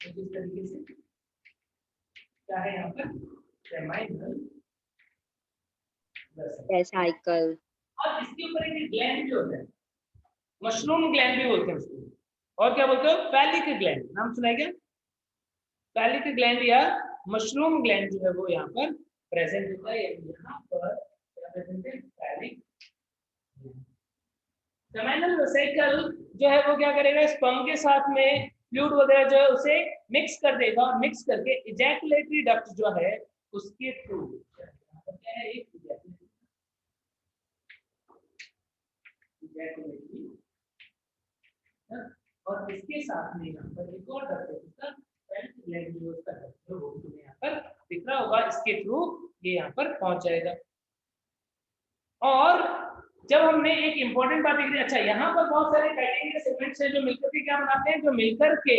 S4: इस तरीके से। क्या है यहाँ पर? Seminal
S5: vesicle.
S4: और इसके ऊपर एक ग्लैंड भी होता है, मशरूम ग्लैंड भी बोलते हैं उसको, और क्या बोलते हो? Phallic gland. नाम सुना है क्या? फैलिक ग्लैंड या मशरूम ग्लैंड जो है वो यहाँ पर प्रेजेंट होता है। यहाँ पर क्या प्रेजेंट है? फैलिक। सेमाइनल वेसिकल जो है वो क्या करेगा? स्पर्म के साथ में फ्लूइड वगैरह जो है उसे मिक्स कर देगा, और मिक्स करके इजैकुलेटरी डक्ट जो है उसके थ्रू क्या है? एक इजैकुलेटरी, और इसके साथ में यहाँ पर एक और डक्ट है जिसका ग्लैंडुलर का डक्ट, जो वो तुम्हें यहाँ पर दिख रहा होगा, इसके थ्रू ये यहाँ पर पहुंच जाएगा। और जब हमने एक इंपॉर्टेंट बात देखी, अच्छा यहाँ पर बहुत सारे काइटिन के सेगमेंट्स हैं जो मिलकर के क्या बनाते हैं? जो मिलकर के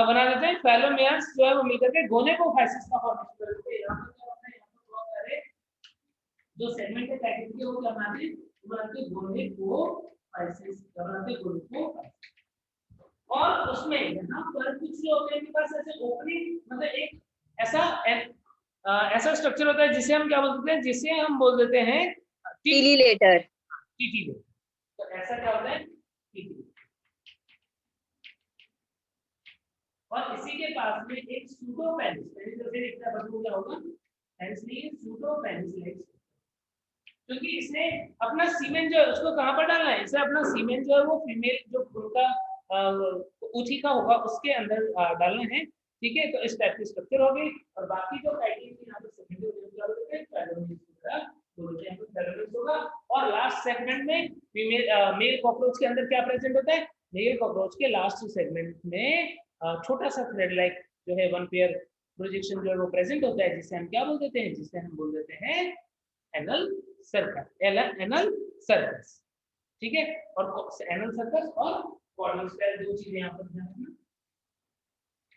S4: बना देते हैं फैलोमियर्स, जो है वो मिलकर के गोनेकोफाइसिस का फॉर्मेशन कर देते हैं। यहाँ पर क्या होता है? यहाँ पर बहुत सारे जो सेगमेंट है काइटिन के वो क्या बनाते हैं? बनाते हैं गोनेकोफाइसिस, बनाते हैं गोनेकोफाइसिस। और उसमें यहाँ पर कुछ जो होते हैं, इनके पास ऐसे ओपनिंग, मतलब एक ऐसा स्ट्रक्चर होता है जिसे हम क्या बोलते हैं? जिसे हम बोल देते हैं
S5: टीलीलेटर।
S4: टीटी। तो ऐसा क्या होता है? टीटी। और इसी के पास में एक सूडोपेनिस, जैसे दिखता है बच्चों क्या होगा? सूडोपेनिस, क्योंकि इसने अपना सीमेन जो है उसको कहाँ पर डालना है? इसे अपना सीमेन जो है वो फीमेल जो उनका ऊथिका होगा उसके अंदर डालना है। ठीक है, तो इस टाइप की स्ट्रक्चर हो गई। और बाकी जो काइटिन की यहाँ पर सेगमेंट होते हैं फैलोमियर्स होगा। और लास्ट सेगमेंट में फीमेल मेल कॉकरोच के अंदर क्या प्रेजेंट होता है? मेल कॉकरोच के लास्ट सेगमेंट में छोटा सा थ्रेड लाइक जो है वन पेयर प्रोजेक्शन जो है वो प्रेजेंट होता है, जिसे हम क्या बोल देते हैं? जिसे हम बोल देते हैं एनल सर्कस। एनल सर्कस, ठीक है। और एनल सर्कस और कॉर्नल स्टाइल, दो चीजें यहाँ पर ध्यान रखना।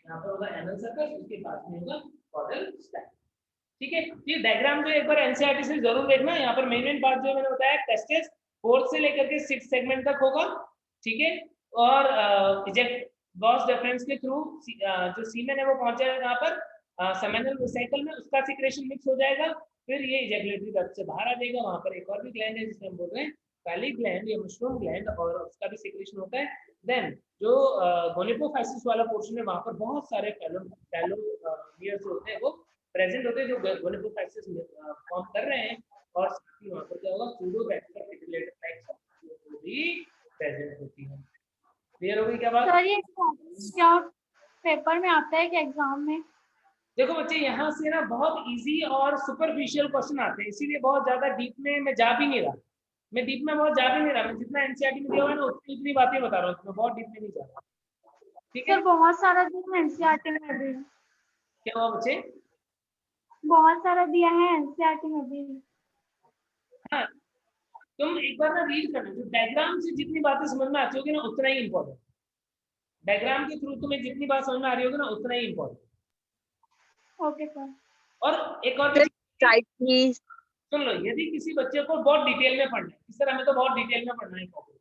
S4: यहाँ पर होगा एनल सर्कस, उसके पास में होगा कॉर्नल स्टाइल। ठीक है, ये डायग्राम जो एक बार एनसीईआरटी से जरूर देखना। यहाँ पर मेन पार्ट जो मैंने बताया टेस्टिस 4 से लेकर के 6 सेगमेंट तक होगा। ठीक है, और इजेक्ट गॉस डिफरेंस के थ्रू जो सीमेन है वो पहुंचेगा यहाँ पर सेमिनल वेसिकल में, उसका सिक्रेशन मिक्स हो जाएगा, फिर ये इजैकुलेटरी डक्ट से बाहर आ जाएगा। वहां पर एक और भी ग्लैंड है जिसे हम बोल रहे हैं फैलिक ग्लैंड या मशरूम ग्लैंड, और उसका भी सिक्रेशन होता है। देन जो गोनेकोफाइसिस वाला पोर्शन है वहां पर बहुत सारे फैलोमियर्स होते हैं, वो प्रेजेंट होते हैं जो गोनेकोफाइसिस फॉर्म कर रहे हैं। और साथ ही वहां पर क्या होगा? सूडोवैस्कुलर रेटिकुलेटर टाइप्स भी प्रेजेंट होती है। क्लियर हो गई क्या बात?
S6: सर ये क्या पेपर में आता है कि एग्जाम में?
S4: देखो बच्चे, यहाँ से ना बहुत इजी और सुपरफिशियल क्वेश्चन आते हैं, इसीलिए बहुत ज्यादा डीप में मैं जा भी नहीं रहा। मैं डीप में बहुत जा भी नहीं रहा, मैं जितना एनसीईआरटी में दिया हुआ है ना उतनी बातें बता रहा हूँ, मैं बहुत डीप में नहीं जा रहा। ठीक है,
S6: सर बहुत सारा दिया है एनसीईआरटी में भी।
S4: क्या हुआ बच्चे?
S6: बहुत सारा दिया है एनसीईआरटी में भी।
S4: हाँ, तुम एक बार ना रीड करना, जो डायग्राम से जितनी बातें समझ में आती होगी ना उतना ही इंपॉर्टेंट। डायग्राम के थ्रू तुम्हें जितनी बात समझ में आ रही होगी ना उतना ही इंपॉर्टेंट।
S6: Okay sir.
S4: और एक और
S5: प्लीज
S4: सुन लो, यदि किसी बच्चे को बहुत डिटेल में पढ़ना है, इस तरह हमें तो बहुत डिटेल में पढ़ना है कॉकरोच,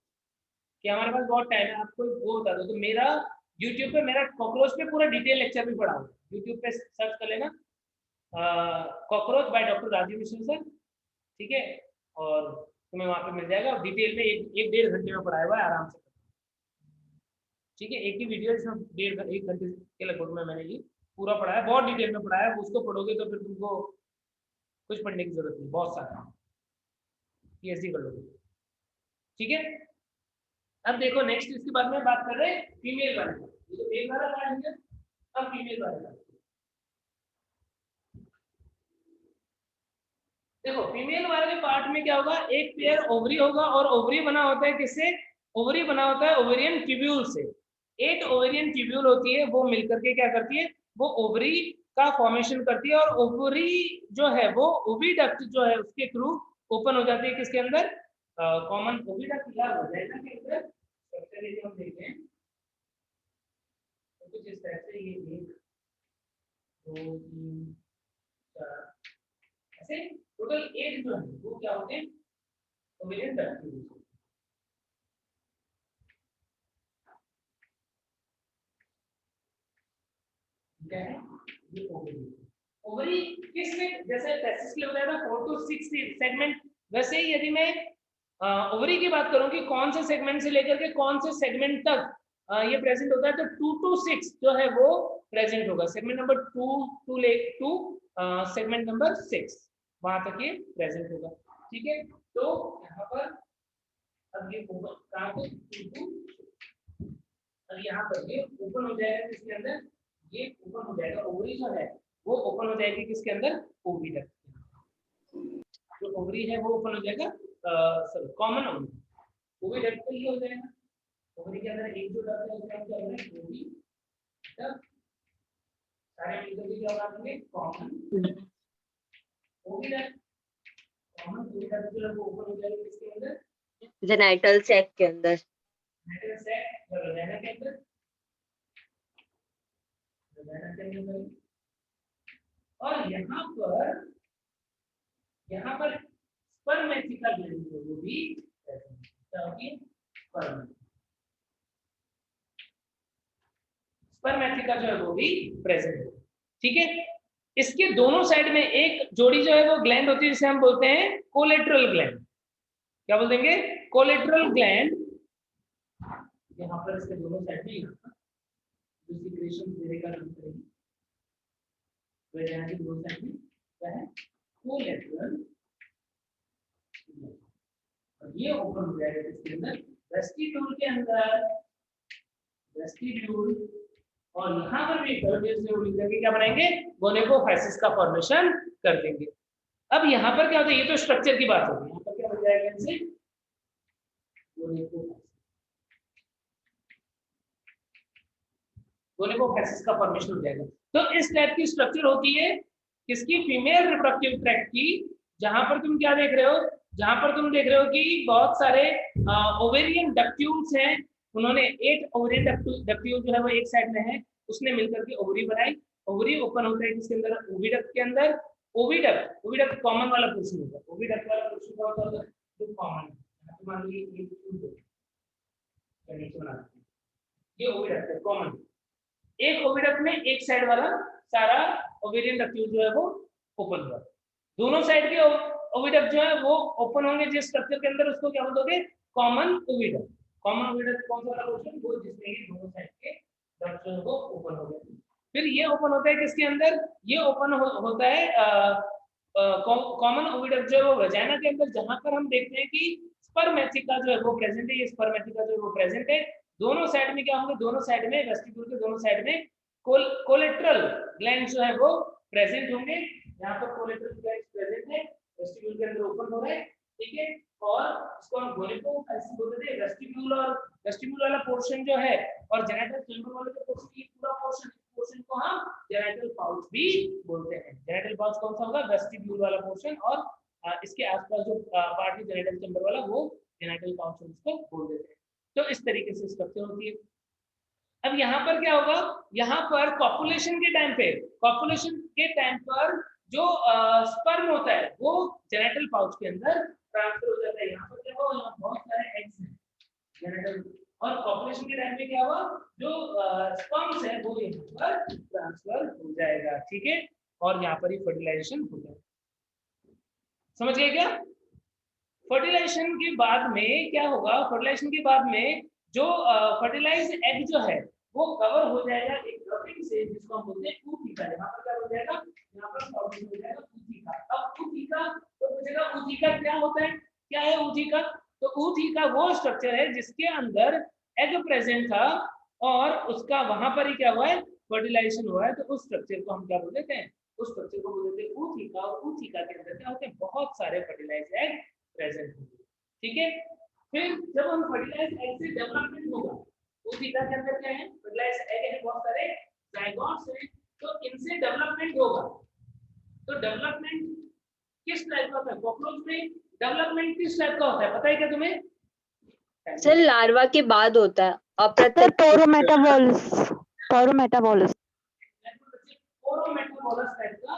S4: कि हमारे पास बहुत टाइम है, आपको वो बता दो, तो मेरा यूट्यूब पे मेरा कॉकरोच पे पूरा डिटेल लेक्चर भी पढ़ा हुआ है। यूट्यूब पे सर्च कर लेना cockroach by doctor Rajiv Mishra sir, ठीक है, और तुम्हें वहां पे मिल जाएगा। डिटेल में एक 1.5 घंटे में पढ़ाया हुआ है, आराम से। ठीक है, एक ही वीडियो इसमें 1 घंटे के लगभग में मैंने ये पूरा पढ़ाया, बहुत डिटेल में पढ़ाया। उसको पढ़ोगे तो फिर तुमको कुछ पढ़ने की जरूरत नहीं, बहुत सारा पीएचडी कर लोगे। ठीक है, अब देखो नेक्स्ट इसके बाद में बात कर रहे हैं फीमेल वाले, ये मेल वाला पार्ट है, अब फीमेल वाला। देखो फीमेल वाले पार्ट में क्या होगा? एक पेयर ओवरी होगा, और ओवरी बना होता है किससे? ओवरी बना होता है ओवेरियन ट्यूब्यूल से। 8 ओवेरियन ट्यूब्यूल होती है, वो मिलकर के क्या करती है? वो ओवरी का फॉर्मेशन करती है, और ओवरी जो है वो ओविडक्ट जो है उसके थ्रू ओपन हो जाती है। किसके अंदर? कॉमन ओविडक्ट या वजाइना के अंदर। स्ट्रक्चर यदि हम देखते हैं तो कुछ इस तरह से, ये 1 2 3 ऐसे टोटल 8 जो है वो क्या होते हैं, ओवेरियन डक्ट्यूल्स। क्या है ये ओवरी। ओवरी किसमें, जैसे टेस्टिस के लिए बताया था 4 to 6 सेगमेंट, वैसे ही यदि मैं ओवरी की बात करूं कि कौन से सेगमेंट से लेकर के कौन से सेगमेंट तक ये प्रेजेंट होता है, तो 2 to 6 जो है वो प्रेजेंट होगा। सेगमेंट नंबर 2 सेगमेंट नंबर 6 वहां तक ये प्रेजेंट होगा। ठीक है, तो यहाँ पर अब ये ओपन कहाँ पे 2 to 6, अब यहाँ पर ये ओपन हो जाएगा किसके अंदर, ये ओपन हो जाएगा ओवरी जो है वो ओपन हो जाएगी किसके अंदर, ओविडक्ट। जो ओवरी है वो ओपन हो जाएगा सॉरी कॉमन ओवरी, ओविडक्ट तो ये हो जाएगा। ओवरी के अंदर एक जो डक्ट है उसका क्या होगा, ओविडक्ट। सारे मिलकर के क्या बनाएंगे, कॉमन ओविडक्ट। कॉमन ओविडक्ट जो है वो ओपन हो जाएगा किसके अंदर,
S5: जेनिटल सैक के अंदर।
S4: जेनिटल सैक या वजाइना के अंदर, और यहाँ पर स्पर्मेटिका ग्लैंड वो भी स्पर्मेटिका जो है वो भी प्रेजेंट है। ठीक है, इसके दोनों साइड में एक जोड़ी जो है वो ग्लैंड होती है जिसे हम बोलते हैं कोलेटरल ग्लैंड। क्या बोल देंगे, कोलेटरल ग्लैंड। यहाँ पर इसके दोनों साइड में जो सिक्रेशन देने का काम करेगी वजाइना के दोनों साइड में क्या है, कोलेटरल, और ये ओपन हो जाएगा इसके अंदर वेस्टिब्यूल के अंदर, वेस्टिब्यूल। और यहाँ पर भी क्या बनाएंगे, गोनेकोफाइसिस का फॉर्मेशन कर देंगे। अब यहाँ पर क्या होता है, ये तो स्ट्रक्चर की बात होगी, यहाँ पर क्या हो जाएगा इनसे गोनेकोफाइसिस का फॉर्मेशन हो जाएगा। तो इस टाइप की स्ट्रक्चर होती है किसकी, फीमेल रिप्रोडक्टिव ट्रैक्ट की, जहां पर तुम क्या देख रहे हो, जहां पर तुम देख रहे हो कि बहुत सारे ओवेरियन डक्ट्यूल्स हैं। उन्होंने 8 ओवेरियन डक्ट्यूल जो है वो एक साइड में है, उसने मिलकर के ओवरी बनाई। ओवरी ओपन होता है किसके अंदर, ओविडक्ट के अंदर। ओविडक्ट कॉमन वाला पोर्शन होगा, ओविडक्ट वाला पोर्शन क्या होता है, जो कॉमन मान लीजिए ये ओविडक्ट है कॉमन। एक ओविडक्ट में एक साइड वाला सारा ओवेरियन डक्ट्यूल जो है वो ओपन हुआ, दोनों साइड के ओविडक्ट जो है वो ओपन होंगे जिस स्ट्रक्चर के अंदर, उसको क्या बोलोगे, कॉमन ओविडक्ट। कॉमन ओविडक्ट कौन सा वाला पोर्शन, वो जिसमें ये दोनों साइड के डक्ट जो है वो ओपन हो गए। फिर ये ओपन होता है किसके अंदर, ये ओपन होता है कॉमन ओविडक्ट जो है वो वजाइना के अंदर, जहां पर हम देखते हैं कि स्पर्मेटिका जो है वो प्रेजेंट है। ये स्पर्मेटिका जो है वो प्रेजेंट है। दोनों साइड में क्या होंगे, दोनों साइड में वेस्टिब्यूल के दोनों साइड में कोलेटरल ग्लैंड जो है वो प्रेजेंट होंगे। यहाँ पर कोलेटरल ग्लैंड प्रेजेंट है, वेस्टिब्यूल के अंदर ओपन हो रहा है। ठीक है, और इसको हम गोनेकोफाइसिस बोलते थे। वेस्टिब्यूल और वेस्टिब्यूल वाला पोर्शन जो है और जेनिटल चैम्बर वाला जो पोर्शन, ये पूरा पोर्शन को हम जेनिटल पाउच भी बोलते हैं। जेनिटल पाउच कौन सा होगा, वेस्टिब्यूल वाला पोर्शन, और इसके आसपास जो पार्ट है जेनिटल चैम्बर वाला वो जेनिटल पाउच इसको बोल देते हैं। तो इस तरीके से स्ट्रक्चर होती है। अब यहाँ पर क्या होगा, यहाँ पर कॉपुलेशन के टाइम पर जो स्पर्म होता है वो जेनिटल पाउच के अंदर ट्रांसफर हो जाता है। यहाँ पर क्या होगा, यहाँ बहुत सारे एग्स हैं जेनिटल, और कॉपुलेशन के टाइम पे क्या हुआ, जो स्पर्म्स है वो यहाँ पर ट्रांसफर हो जाएगा। ठीक है, और यहाँ पर ही फर्टिलाइजेशन हो जाएगा। समझ गए क्या? फर्टिलाइजेशन के बाद में क्या होगा, फर्टिलाइजेशन के बाद में जो फर्टिलाइज्ड एग जो है वो कवर हो जाएगा एक कवरिंग से, जिसको हम बोलते हैं ऊथिका। यहाँ पर क्या हो जाएगा, यहाँ पर कवरिंग हो जाएगा ऊथिका। अब ऊथिका तो पूछेगा ऊथिका क्या होता है, क्या है ऊथिका? तो ऊथिका वो स्ट्रक्चर है जिसके अंदर एग प्रेजेंट था और उसका वहां पर ही क्या हुआ है, फर्टिलाइजेशन हुआ है। तो उस स्ट्रक्चर को हम क्या बोल देते हैं, उस स्ट्रक्चर को बोल देते हैं ऊथिका। और ऊथिका के अंदर क्या होते हैं, बहुत सारे फर्टिलाइज्ड एग प्रेजेंट होंगे। ठीक है, फिर जब हम फर्टिलाइज्ड एग से डेवलपमेंट होगा, ऊथिका के अंदर क्या है, फर्टिलाइज्ड एग है, बहुत सारे जाइगोट्स हैं, तो इनसे डेवलपमेंट होगा। तो डेवलपमेंट किस टाइप का होता है, कॉकरोच में डेवलपमेंट किस टाइप का होता है, पता है क्या तुम्हें?
S5: सर लार्वा के बाद होता है, अप्रत्यक्ष
S6: पोरोमेटाबॉलिस
S4: पोरोमेटाबॉलिस टाइप का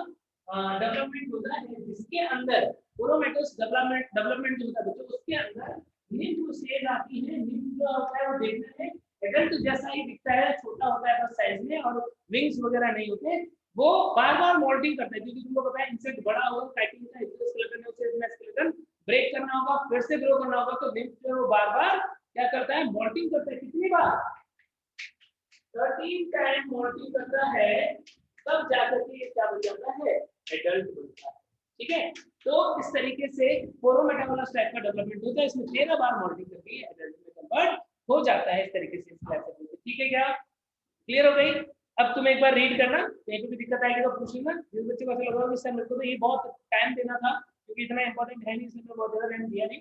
S4: डेवलपमेंट होता है जिसके अंदर पोरोमेटोस डेवलपमेंट जो होता है बच्चों उसके अंदर निम्फ स्टेज आती है। निम्फ जो होता है वो देखने में एडल्ट जैसा ही दिखता है, छोटा होता है बस साइज में और विंग्स वगैरह नहीं होते। वो बार बार मोल्टिंग करता है क्योंकि तुमको पता है इंसेक्ट बड़ा होगा, काइटिन का एक्सोस्केलेटन है, उसे अपना स्केलेटन ब्रेक करना होगा, फिर से ग्रो करना होगा। तो निम्फ जो है वो बार बार क्या करता है, मोल्टिंग करता है। कितनी बार? 13 टाइम मोल्टिंग करता है, तब जाकर के ये क्या बन जाता है, एडल्ट बनता है। ठीक है, तो इस तरीके से पोरोमेटाबोलस टाइप का डेवलपमेंट होता है। इसमें 13 बार मोल्टिंग करके एडल्ट में कन्वर्ट हो जाता है। इस तरीके से ठीक है, क्या क्लियर हो गई? अब तुम एक बार रीड करना, कहीं पे भी दिक्कत आएगी तो पूछ लेना। जिस बच्चे को ऐसा लग रहा है मेरे को तो ये बहुत टाइम देना था क्योंकि इतना इंपॉर्टेंट है नहीं, इसलिए मैं बहुत ज्यादा टाइम दिया नहीं,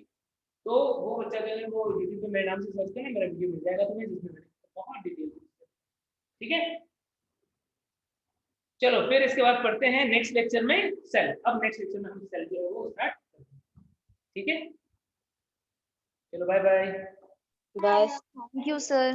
S4: तो वो बच्चा जो है वो यूट्यूब पे मेरे नाम से सर्च करना, मेरा वीडियो मिल जाएगा तुम्हें जिसमें मैंने बहुत डिटेल। ठीक है, चलो फिर इसके बाद पढ़ते हैं नेक्स्ट लेक्चर में सेल। अब नेक्स्ट लेक्चर में हम सेल जो है वो स्टार्ट करते हैं। ठीक है, चलो bye bye.
S5: Bye.
S6: Thank you sir.